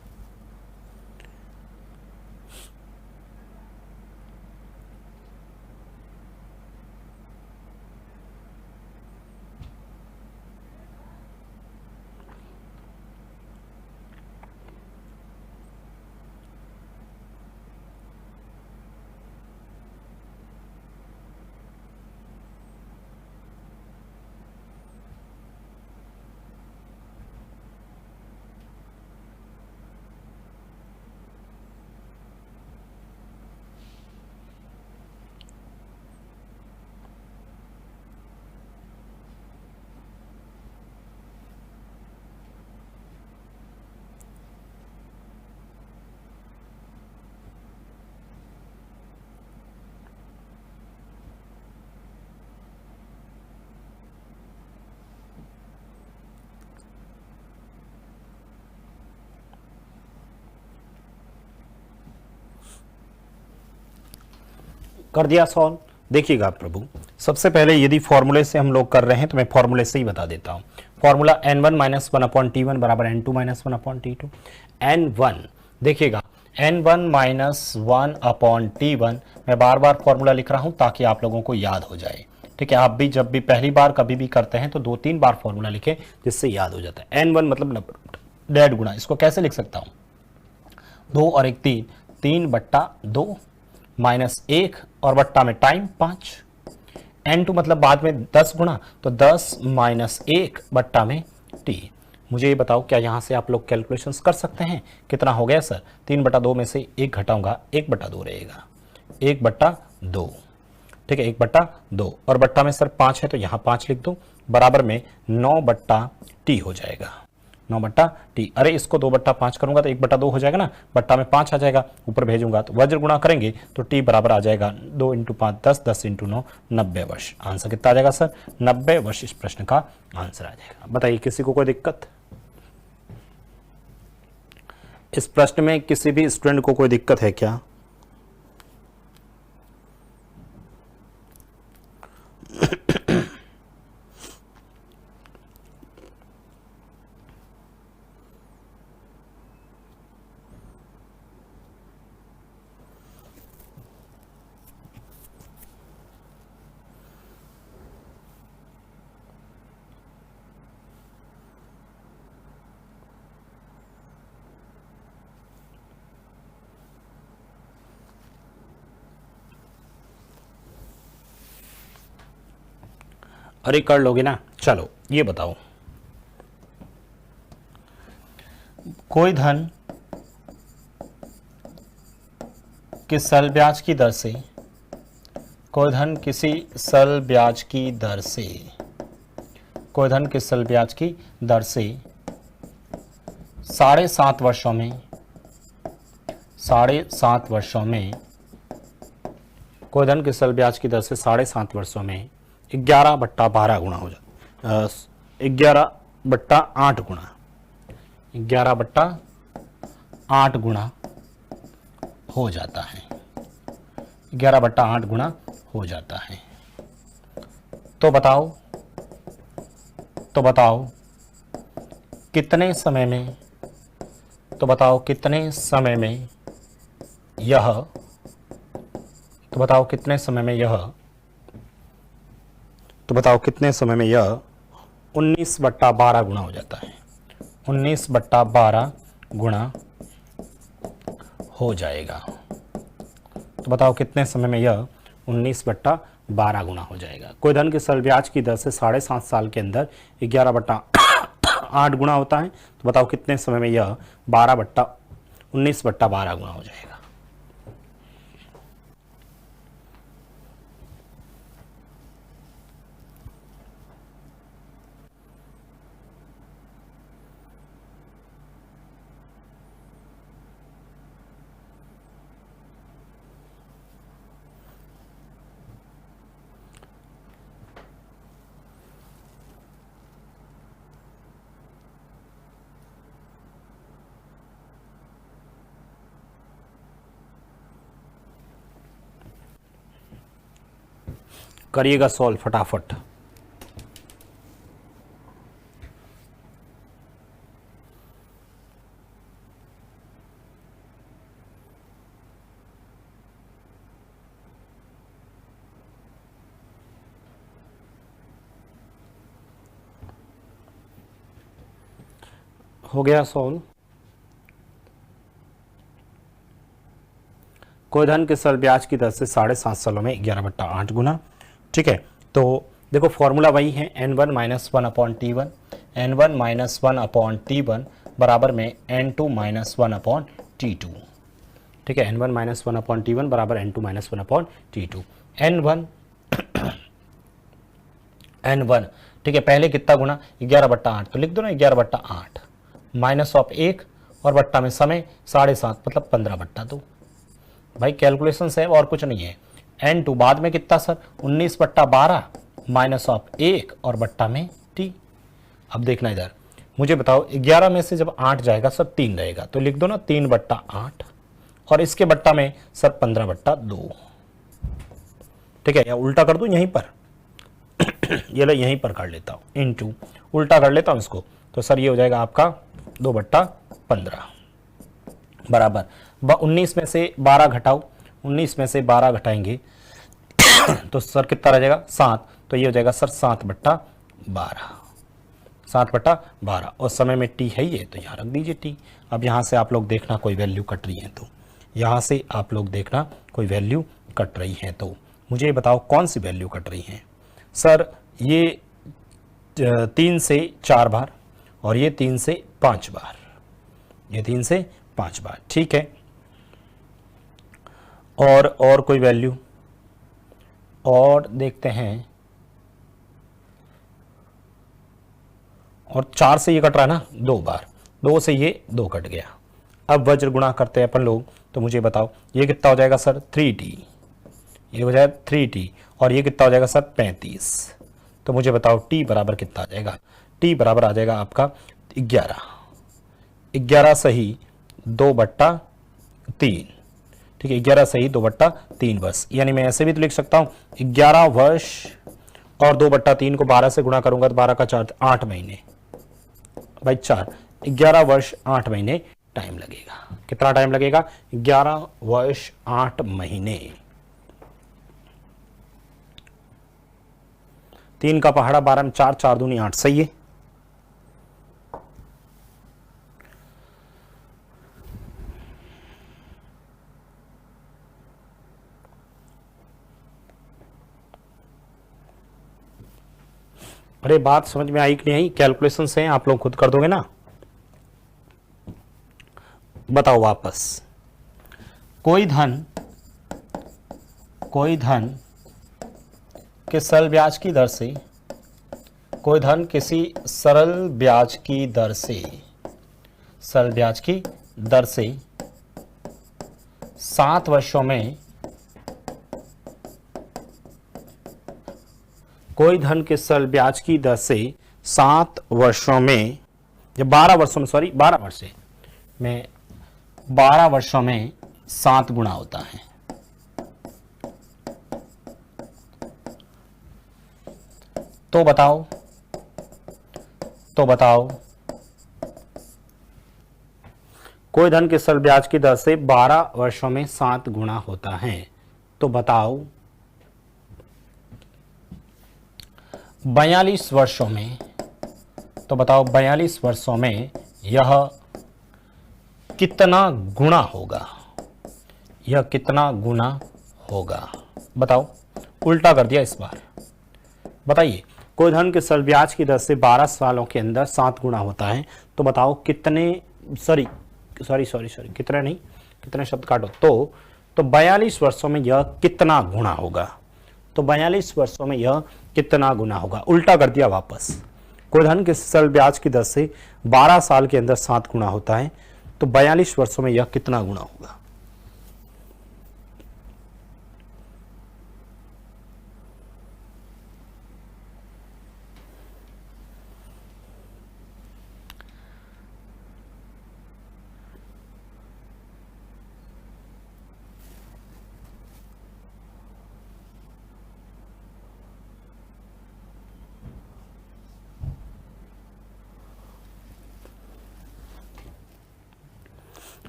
कर दिया सॉल्व। देखिएगा प्रभु, सबसे पहले यदि फॉर्मूले से हम लोग कर रहे हैं तो मैं फॉर्मूले से ही बता देता हूं। Formula n1 minus one upon t1 बराबर n2 minus one upon t2। n1 देखिएगा, n1 minus one upon t1, मैं बार बार फॉर्मूला लिख रहा हूं ताकि आप लोगों को याद हो जाए। ठीक है, आप भी जब भी पहली बार कभी भी करते हैं तो 2-3 बार फॉर्मूला लिखें जिससे याद हो जाता है। n1 मतलब डेढ़ गुना, इसको कैसे लिख सकता हूं, 2 और 1 3, 3/2 माइनस 1 और बट्टा में टाइम 5। n2 मतलब बाद में 10 गुना, तो 10 माइनस 1 बट्टा में t। मुझे ये बताओ, क्या यहाँ से आप लोग कैलकुलेशंस कर सकते हैं? कितना हो गया सर? 3/2 में से 1 घटाऊंगा, 1/2 रहेगा, 1/2। ठीक है, 1/2 और बट्टा में सर 5 है तो यहाँ 5 लिख दो, बराबर में 9/t हो जाएगा, 9/t। अरे इसको 2/5 करूंगा तो 1/2 हो जाएगा ना, बट्टा में 5 आ जाएगा, ऊपर भेजूंगा तो वज्र गुणा करेंगे तो t बराबर आ जाएगा 2 × 5 10, 10 × 9 90 वर्ष। आंसर कितना आ जाएगा सर? 90 वर्ष इस प्रश्न का आंसर आ जाएगा। बताइए, किसी को कोई दिक्कत? इस प्रश्न में किसी भी स्टूडेंट को कोई दिक्कत है क्या? अरे कर लोगे ना? चलो ये बताओ, कोई धन किस सरल ब्याज की दर से, कोई धन किसी सरल ब्याज की दर से, कोई धन किस सरल ब्याज की दर से 7.5 वर्षों में, 7.5 वर्षों में, कोई धन किस सरल ब्याज की दर से 7.5 वर्षों में 11/12 गुना हो जाता, 11/8 गुना, 11/8 गुना हो जाता है, 11/8 गुना हो जाता है। तो बताओ कितने समय में, तो बताओ कितने समय में यह, तो बताओ कितने समय में यह, तो बताओ कितने समय में यह 19/12 गुना हो जाता है, 19/12 गुना हो जाएगा। तो बताओ कितने समय में यह 19/12 गुना हो जाएगा। कोई धन की सरल ब्याज की दर से 7.5 साल के अंदर 11/8 गुना होता है, तो बताओ कितने समय में यह 19/12 गुना हो जाएगा। करिएगा सॉल्व फटाफट। हो गया सॉल्व। कोई धन के सरल ब्याज की दर से 7.5 सालों में 11/8 गुना। ठीक है, तो देखो फॉर्मूला वही है, n1 minus 1/t1, n1 minus 1/t1 बराबर में n2 माइनस 1/t2। ठीक है, n1 माइनस 1/t1 बराबर n2 माइनस 1/t2। n1 ठीक है, पहले कितना गुना, 11/8, तो लिख दो ना 11/8 माइनस ऑफ 1 और बट्टा में समय 7.5 मतलब 15/2। भाई कैलकुलेशन है और कुछ नहीं है। n2 बाद में कितना सर, 19/12 माइनस ऑफ 1 और बट्टा में t। अब देखना इधर, मुझे बताओ 11 में से जब 8 जाएगा सर 3 रहेगा, तो लिख दो ना 3/8 और इसके बट्टा में सर 15/2। ठीक है, या उल्टा कर दूं यहीं पर ये ले यहीं पर कर लेता हूं, इनटू उल्टा कर लेता हूं इसको, तो सर ये हो जाएगा आपका 2/15 बराबर 19 में से 12 घटाओ, 19 में से 12 घटाएंगे तो सर कितना रह जाएगा 7, तो ये हो जाएगा सर 7/12, 7/12 और समय में टी है ये, तो यहाँ रख दीजिए टी। अब यहाँ से आप लोग देखना कोई वैल्यू कट रही है, तो यहाँ से आप लोग देखना कोई वैल्यू कट रही है, तो मुझे बताओ कौन सी वैल्यू कट रही है। सर ये 3 से 4 बार और ये 3 से 5 बार, ये 3 से 5 बार, ठीक है। और कोई वैल्यू और देखते हैं, और 4 से ये कट रहा है ना 2 बार, 2 से ये 2 कट गया। अब वज्र गुणा करते हैं अपन लोग, तो मुझे बताओ ये कितना हो जाएगा सर 3t, ये हो जाएगा 3t और ये कितना हो जाएगा सर 35, तो मुझे बताओ t बराबर कितना आ जाएगा। t बराबर आ जाएगा आपका 11, 11 सही 2/3, ठीक है 11 सही 2/3 वर्ष, यानी मैं ऐसे भी तो लिख सकता हूँ 11 वर्ष और 2/3 को 12 से गुणा करूंगा तो 12 का 4 8 महीने भाई 4, 11 वर्ष 8 महीने टाइम लगेगा। कितना टाइम लगेगा 11 वर्ष 8 महीने। 3 का पहाड़ा 12 में 4, 4 दूनी 8, सही है। अरे बात समझ में आई कि नहीं आई? कैलकुलेशन से आप लोग खुद कर दोगे ना। बताओ वापस, कोई धन के सरल ब्याज की दर से, कोई धन किसी सरल ब्याज की दर से 7 वर्षों में, कोई धन के सरल ब्याज की दर से 7 वर्षों में या 12 वर्षों में, सॉरी 12 वर्ष में 12 वर्षों में 7 गुना होता है। तो बताओ कोई धन के सरल ब्याज की दर से 12 वर्षों में 7 गुना होता है, तो बताओ 42 वर्षों में, तो बताओ 42 वर्षों में यह कितना गुना होगा, यह कितना गुना होगा। बताओ, उल्टा कर दिया इस बार। बताइए, कोई धन के सरल ब्याज की दर से 12 सालों के अंदर 7 गुना होता है, तो बताओ कितने, सॉरी कितने नहीं, कितने शब्द काटो, तो 42 वर्षों में यह कितना गुना होगा, तो 42 वर्षों में यह कितना गुना होगा। उल्टा कर दिया वापस। कोई धन के सरल ब्याज की दर से 12 साल के अंदर 7 गुना होता है, तो 42 वर्षों में यह कितना गुना होगा।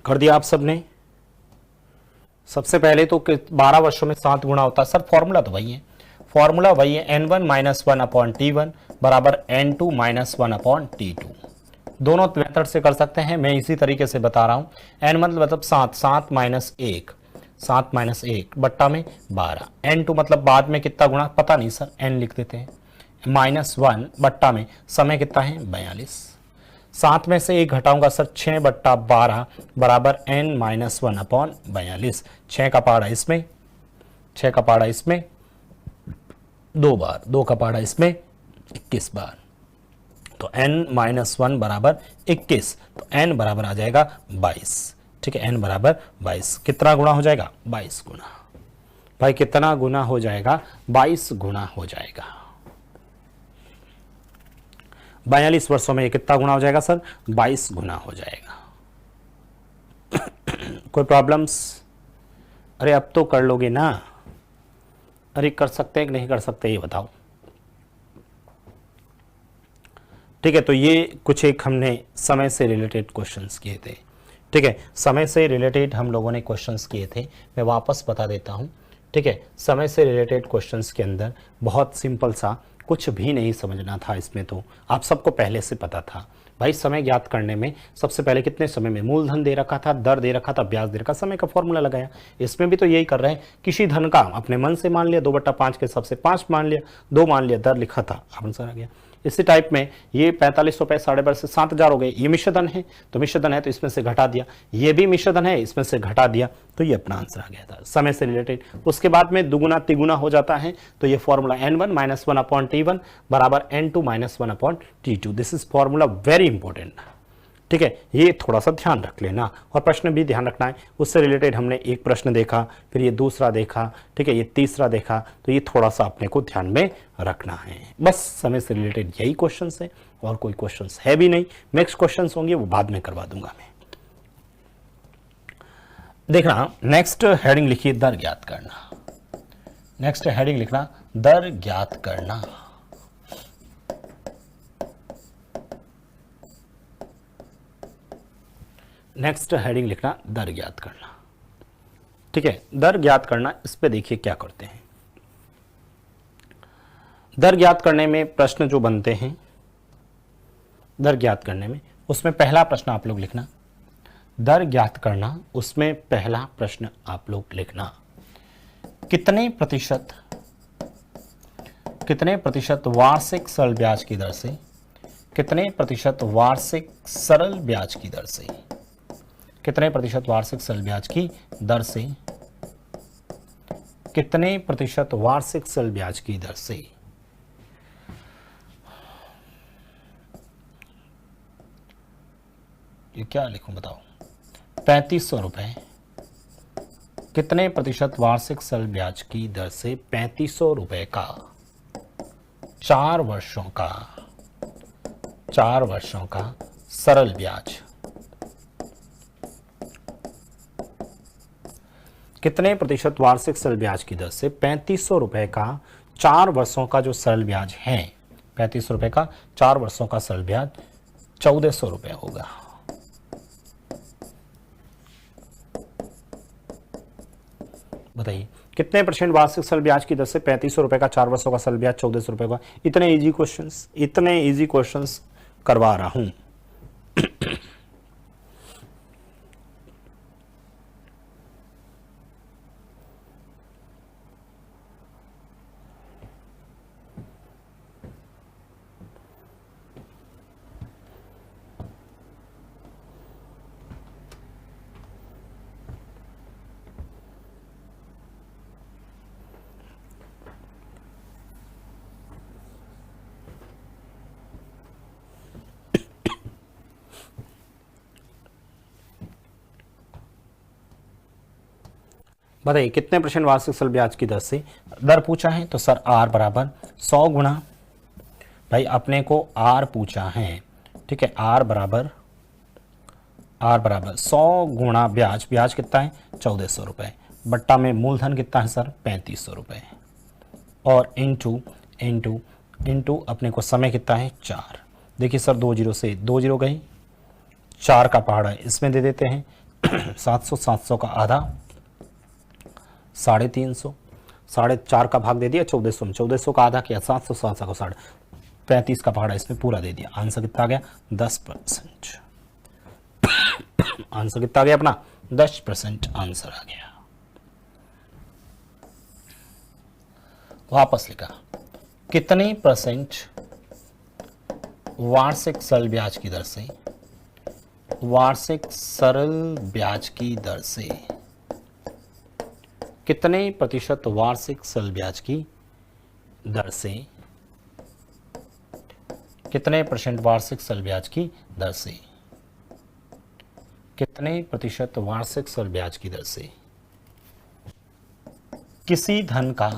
कर दिया आप सबने। सबसे पहले तो 12 वर्षों में 7 गुना होता है, सर फॉर्मूला तो वही है, फॉर्मूला वही है, n1 - 1/t1 बराबर n2 - 1/t2। दोनों मेथड से कर सकते हैं, मैं इसी तरीके से बता रहा हूं। n मतलब 7, 7 - 1 बट्टा में 12, n2 मतलब बाद में कितना गुणा पता नहीं सर, n लिख देते हैं, -1 बट्टा में समय कितना है 42, 7 में से 1 घटाऊंगा सर 6/12 बराबर n - 1/42। 6 का पहाड़ा इसमें, 6 का पहाड़ा इसमें 2 बार, 2 का पहाड़ा इसमें 21 बार, तो n - 1 बराबर 21, तो n बराबर आ जाएगा 22। ठीक है, n बराबर 22। कितना गुना हो जाएगा 22 गुना। भाई कितना गुना हो जाएगा 22 गुना हो जाएगा। 42 वर्षों में ये कितना गुना हो जाएगा सर 22 गुना हो जाएगा। कोई प्रॉब्लम्स? अरे अब तो कर लोगे ना, अरे कर सकते हैं कि नहीं कर सकते ये बताओ। ठीक है, तो ये कुछ एक हमने समय से रिलेटेड क्वेश्चंस किए थे। ठीक है, समय से रिलेटेड हम लोगों ने क्वेश्चंस किए थे, मैं वापस बता देता हूँ। ठीक है, समय से रिलेटेड क्वेश्चंस के अंदर बहुत सिंपल सा, कुछ भी नहीं समझना था इसमें, तो आप सबको पहले से पता था भाई। समय ज्ञात करने में सबसे पहले कितने समय में मूलधन दे रखा था, दर दे रखा था, ब्याज दे रखा, समय का फॉर्मूला लगाया। इसमें भी तो यही कर रहे हैं, किसी धन का अपने मन से मान लिया, 2/5 के हिसाब से 5 मान लिया, 2 मान लिया, दर लिखा था, आंसर आ गया। इसी टाइप में ये 45 रुपए 12.5 से 7,000 हो गए, ये मिश्रधन है, तो मिश्रधन है तो इसमें से घटा दिया, ये भी मिश्रधन है इसमें से घटा दिया, तो ये अपना आंसर आ गया था समय से रिलेटेड। उसके बाद में दुगुना तिगुना हो जाता है, तो ये फॉर्मूला n1 - 1/t1 बराबर n2 - 1/t2। This is formula very important. ठीक है, ये थोड़ा सा ध्यान रख लेना, और प्रश्न भी ध्यान रखना है। उससे रिलेटेड हमने एक प्रश्न देखा, फिर ये दूसरा देखा, ठीक है, ये तीसरा देखा, तो ये थोड़ा सा अपने को ध्यान में रखना है। बस समय से रिलेटेड यही क्वेश्चन है, और कोई क्वेश्चन है भी नहीं। नेक्स्ट क्वेश्चन होंगे वो बाद में करवा दूंगा मैं। देखना, नेक्स्ट हेडिंग लिखिए दर ज्ञात करना। नेक्स्ट हेडिंग लिखना दर ज्ञात करना। नेक्स्ट हेडिंग लिखना दर ज्ञात करना। ठीक है, दर ज्ञात करना, इस पे देखिए क्या करते हैं। दर ज्ञात करने में प्रश्न जो बनते हैं, दर ज्ञात करने में, उसमें पहला प्रश्न आप लोग लिखना, दर ज्ञात करना, उसमें पहला प्रश्न आप लोग लिखना, कितने प्रतिशत वार्षिक सरल ब्याज की दर से, कितने प्रतिशत वार्षिक सरल ब्याज की दर से, कितने प्रतिशत वार्षिक सरल ब्याज की दर से, कितने प्रतिशत वार्षिक सरल ब्याज की दर से। ये क्या लिखूं बताओ, 3500 रुपए, कितने प्रतिशत वार्षिक सरल ब्याज की दर से 3500 रुपए का 4 वर्षों का सरल ब्याज, कितने प्रतिशत वार्षिक सरल ब्याज की दर से 3500 रुपए का 4 वर्षों का जो सरल ब्याज है, 3500 रुपए का 4 वर्षों का सरल ब्याज 1400 रुपए होगा। बताइए, कितने परसेंट वार्षिक सरल ब्याज की दर से 3500 रुपए का 4 वर्षों का सरल ब्याज 1400 रुपए का। इतने इजी क्वेश्चंस करवा रहा हूं। बताइए, कितने परसेंट वार्षिक सरल ब्याज की दर से दर पूछा है, तो सर आर बराबर 100 गुना, भाई अपने को आर पूछा है, ठीक है, आर बराबर 100 गुना ब्याज, ब्याज कितना है 1400 रुपए, बट्टा में मूलधन कितना है सर 3500 रुपए, और इंटू अपने को समय कितना है 4। देखिए सर 2 जीरो से 2 जीरो गई, 4 का पहाड़ा है इसमें दे देते हैं 700 का आधा 350, 4.5 का भाग दे दिया 1400 में, 1400 का आधा किया 700 को 35 का पहाड़ा इसमें पूरा दे दिया। आंसर कितना आ गया 10%। आंसर कितना आ गया अपना 10% आंसर आ गया। वापस लिखा, कितने परसेंट वार्षिक सरल ब्याज की दर से, वार्षिक सरल ब्याज की दर से, कितने प्रतिशत वार्षिक सरल ब्याज की दर से, कितने परसेंट वार्षिक सरल ब्याज की दर से, कितने प्रतिशत वार्षिक सरल ब्याज की दर से किसी धन का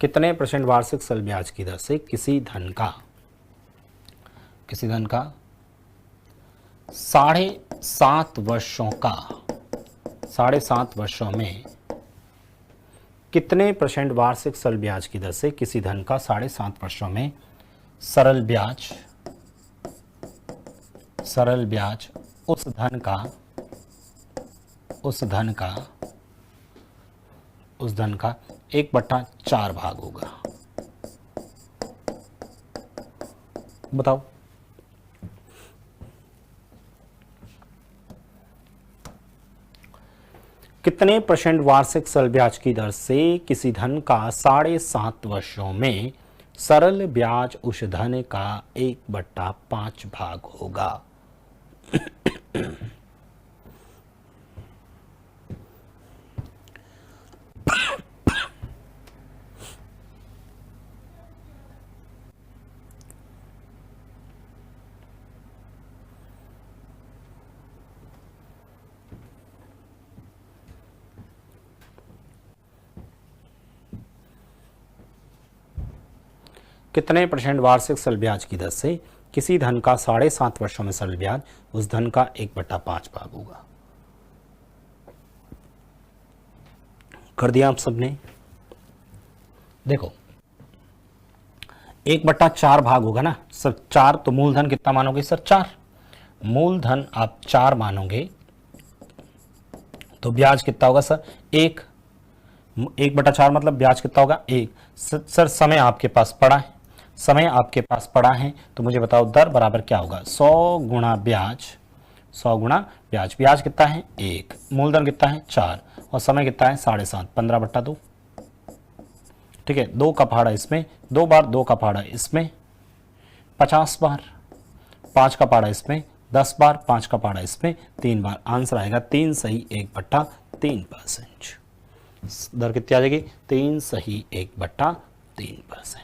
कितने परसेंट वार्षिक सरल ब्याज की दर से किसी धन का 7.5 वर्षों का 7.5 वर्षों में कितने % वार्षिक सरल ब्याज की दर से किसी धन का 7.5 वर्षों में सरल ब्याज उस धन का 1/4 भाग होगा। बताओ। कितने % वार्षिक सरल ब्याज की दर से किसी धन का 7.5 वर्षों में सरल ब्याज उस धन का 1/5 भाग होगा। कितने % वार्षिक सरल ब्याज की दर से किसी धन का 7.5 वर्षों में सरल ब्याज उस धन का 1/5 भाग होगा। कर दिया आप सबने। देखो 1/4 भाग होगा ना सर। 4 तो मूलधन कितना मानोगे सर? 4 मूलधन आप 4 मानोगे तो ब्याज कितना होगा सर? 1/4 मतलब ब्याज कितना होगा? 1। सर समय आपके पास पड़ा है, समय आपके पास पड़ा है तो मुझे बताओ दर बराबर क्या होगा? 100 गुणा ब्याज, 100 गुणा ब्याज। ब्याज कितना है? 1। मूलधन कितना है? 4 और समय कितना है? 7.5। 15/2। ठीक है। 2 का पहाड़ा इसमें 2 बार, 2 का पहाड़ा इसमें 50 बार, 5 का पहाड़ा इसमें 10 बार, 5 का पहाड़ा इसमें 3 बार। आंसर आएगा 3 सही 1/3%। दर कितनी आ जाएगी? 3 सही 1/3%।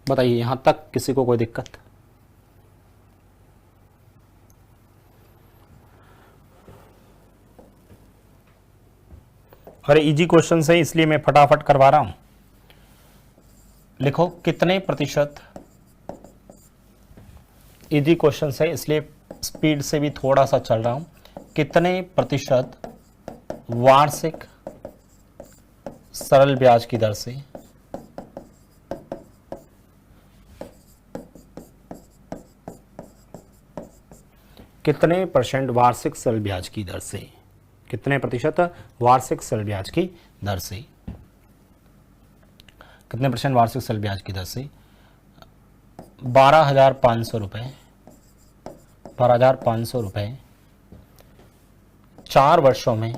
बताइए यहां तक किसी को कोई दिक्कत? अरे इजी क्वेश्चन है इसलिए मैं फटाफट करवा रहा हूं। लिखो कितने प्रतिशत, इजी क्वेश्चन है इसलिए स्पीड से भी थोड़ा सा चल रहा हूं। कितने प्रतिशत वार्षिक सरल ब्याज की दर से कितने % वार्षिक सरल ब्याज की दर से, कितने प्रतिशत वार्षिक सरल ब्याज की दर से, कितने % वार्षिक सरल ब्याज की दर से 12,500 रुपये, 12,500 रुपये 4 वर्षों में,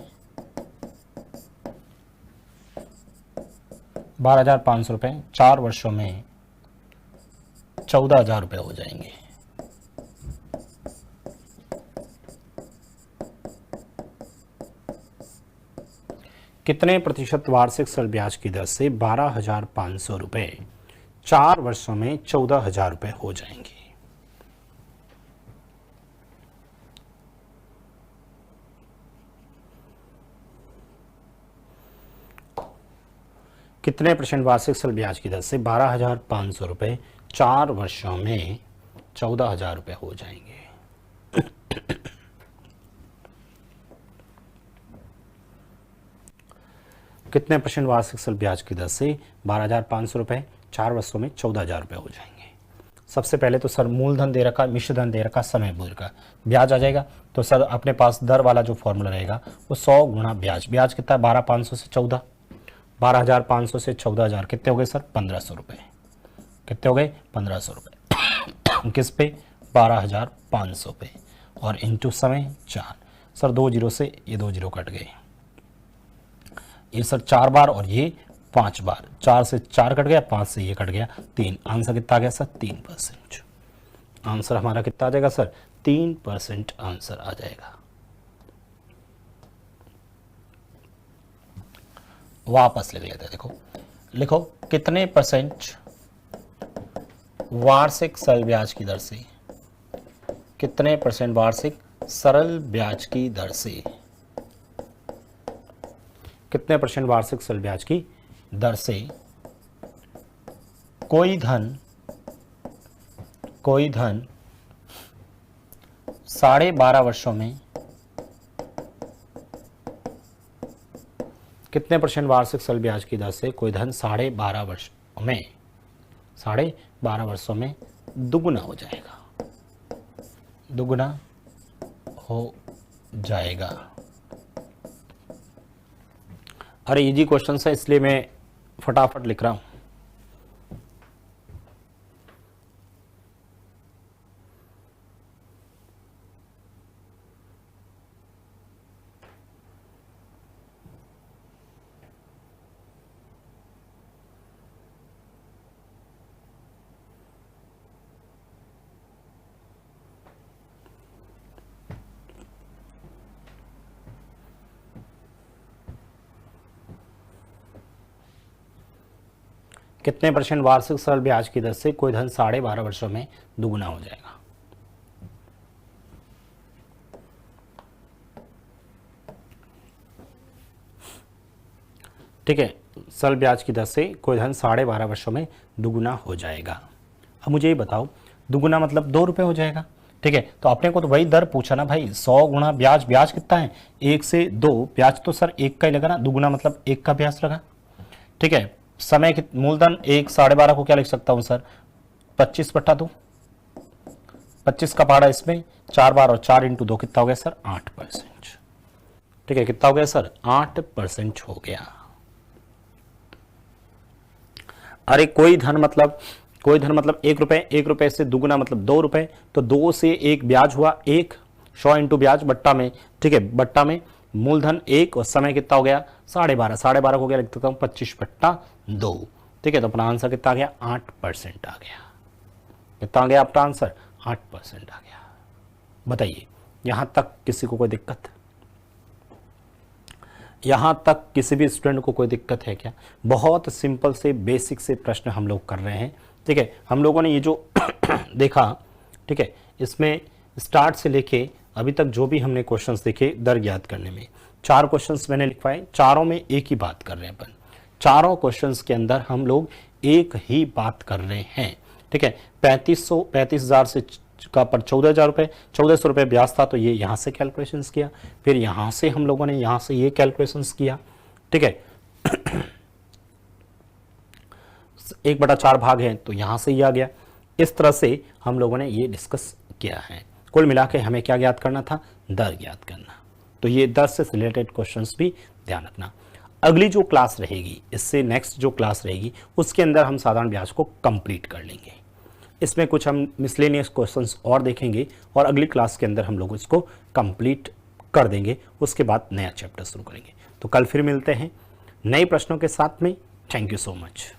12,500 रुपये 4 वर्षों में 14,000 रुपये हो जाएंगे। कितने प्रतिशत वार्षिक सरल ब्याज की दर से 12,500 रुपये 4 वर्षों में 14,000 रुपये हो जाएंगे। कितने % वार्षिक सरल ब्याज की दर से 12,500 रुपये 4 वर्षों में 14,000 रुपये हो जाएंगे। कितने % वार्षिक सरल ब्याज की दर से 12,500 रुपये 4 वर्षों में 14,000 रुपये हो जाएंगे। सबसे पहले तो सर मूलधन दे रखा, मिश्र धन दे रखा, समय बोल रखा, ब्याज आ जाएगा। तो सर अपने पास दर वाला जो फॉर्मूला रहेगा वो 100 गुणा ब्याज। ब्याज कितना है? 12,500 से 14, 12,500 से 14,000 कितने हो गए सर? 1,500 रुपये। कितने हो गए? 1,500 रुपये। किस पे? 12,500 पे और इंटू समय 4। सर 2 जीरो से ये 2 जीरो कट गए, ये सर 4 बार और ये 5 बार। 4 से 4 कट गया, 5 से ये कट गया 3। आंसर कितना आ गया सर? 3%। आंसर हमारा कितना आ जाएगा सर? 3% आंसर आ जाएगा। वापस लिख लेते हैं। देखो लिखो कितने % वार्षिक सरल ब्याज की दर से, कितने % वार्षिक सरल ब्याज की दर से, कितने % वार्षिक सरल ब्याज की दर से कोई धन कोई धन 12.5 वर्षों में कितने % वार्षिक सरल ब्याज की दर से कोई धन 12.5 वर्षों में दुगुना हो जाएगा, दुगुना हो जाएगा। अरे इजी क्वेश्चन है इसलिए मैं फटाफट लिख रहा हूं। कितने % वार्षिक सरल ब्याज की दर से कोई धन 12.5 वर्षों में दुगुना हो जाएगा। ठीक है, सरल ब्याज की दर से कोई धन 12.5 वर्षों में दुगुना हो जाएगा। अब मुझे ये बताओ, दुगुना मतलब 2 रुपये हो जाएगा। ठीक है, तो अपने को तो वही दर पूछा ना भाई, 100 गुणा ब्याज, ब्याज कितना है 1 से 2, ब्याज तो सर 1 का ही लगा ना, दुगुना मतलब 1 का ब्याज लगा। ठीक है, समय की मूलधन 1 12.5 को क्या लिख सकता हूं सर 25/2, 25 का पहाड़ा इसमें 4 बार और 4 × 2 कितना हो गया सर 8%। ठीक है, कितना हो गया सर 8% हो गया। अरे कोई धन मतलब 1 रुपए, 1 रुपए से दुगुना मतलब 2 रुपए, तो 2 से 1 ब्याज हुआ 1, 100 × ब्याज बट्टा में। ठीक है, बट्टा में मूलधन 1 और समय कितना हो गया 12.5, 12.5 को क्या लिख सकता हूँ 25/2। ठीक है, तो अपना आंसर कितना आ गया 8% आ गया। कितना आ गया आपका आंसर 8% आ गया। बताइए यहां तक किसी को कोई दिक्कत, यहां तक किसी भी स्टूडेंट को कोई दिक्कत है क्या? बहुत सिंपल से बेसिक से प्रश्न हम लोग कर रहे हैं। ठीक है, हम लोगों ने ये जो देखा, ठीक है, इसमें स्टार्ट से लेके अभी तक जो भी हमने क्वेश्चंस देखे दर ज्ञात करने में 4 क्वेश्चंस मैंने लिखवाए, चारों में एक ही बात कर रहे हैं अपन। चारों क्वेश्चंस के अंदर हम लोग एक ही बात कर रहे हैं। ठीक है, 35,000 से का पर 14,000 रुपये, 1400 रुपये ब्याज था, तो ये यहाँ से कैलकुलेशंस किया, फिर यहाँ से हम लोगों ने यहाँ से ये कैलकुलेशंस किया। ठीक है, 1/4 भाग है तो यहाँ से ये आ गया। इस तरह से हम लोगों ने ये डिस्कस किया है। कुल मिला के हमें क्या ज्ञात करना था, दर ज्ञात करना। तो ये दर से रिलेटेड क्वेश्चंस भी ध्यान रखना। अगली जो क्लास रहेगी, इससे नेक्स्ट जो क्लास रहेगी, उसके अंदर हम साधारण ब्याज को कंप्लीट कर लेंगे। इसमें कुछ हम मिसलेनियस क्वेश्चंस और देखेंगे और अगली क्लास के अंदर हम लोग इसको कंप्लीट कर देंगे। उसके बाद नया चैप्टर शुरू करेंगे। तो कल फिर मिलते हैं नए प्रश्नों के साथ में। Thank you so much.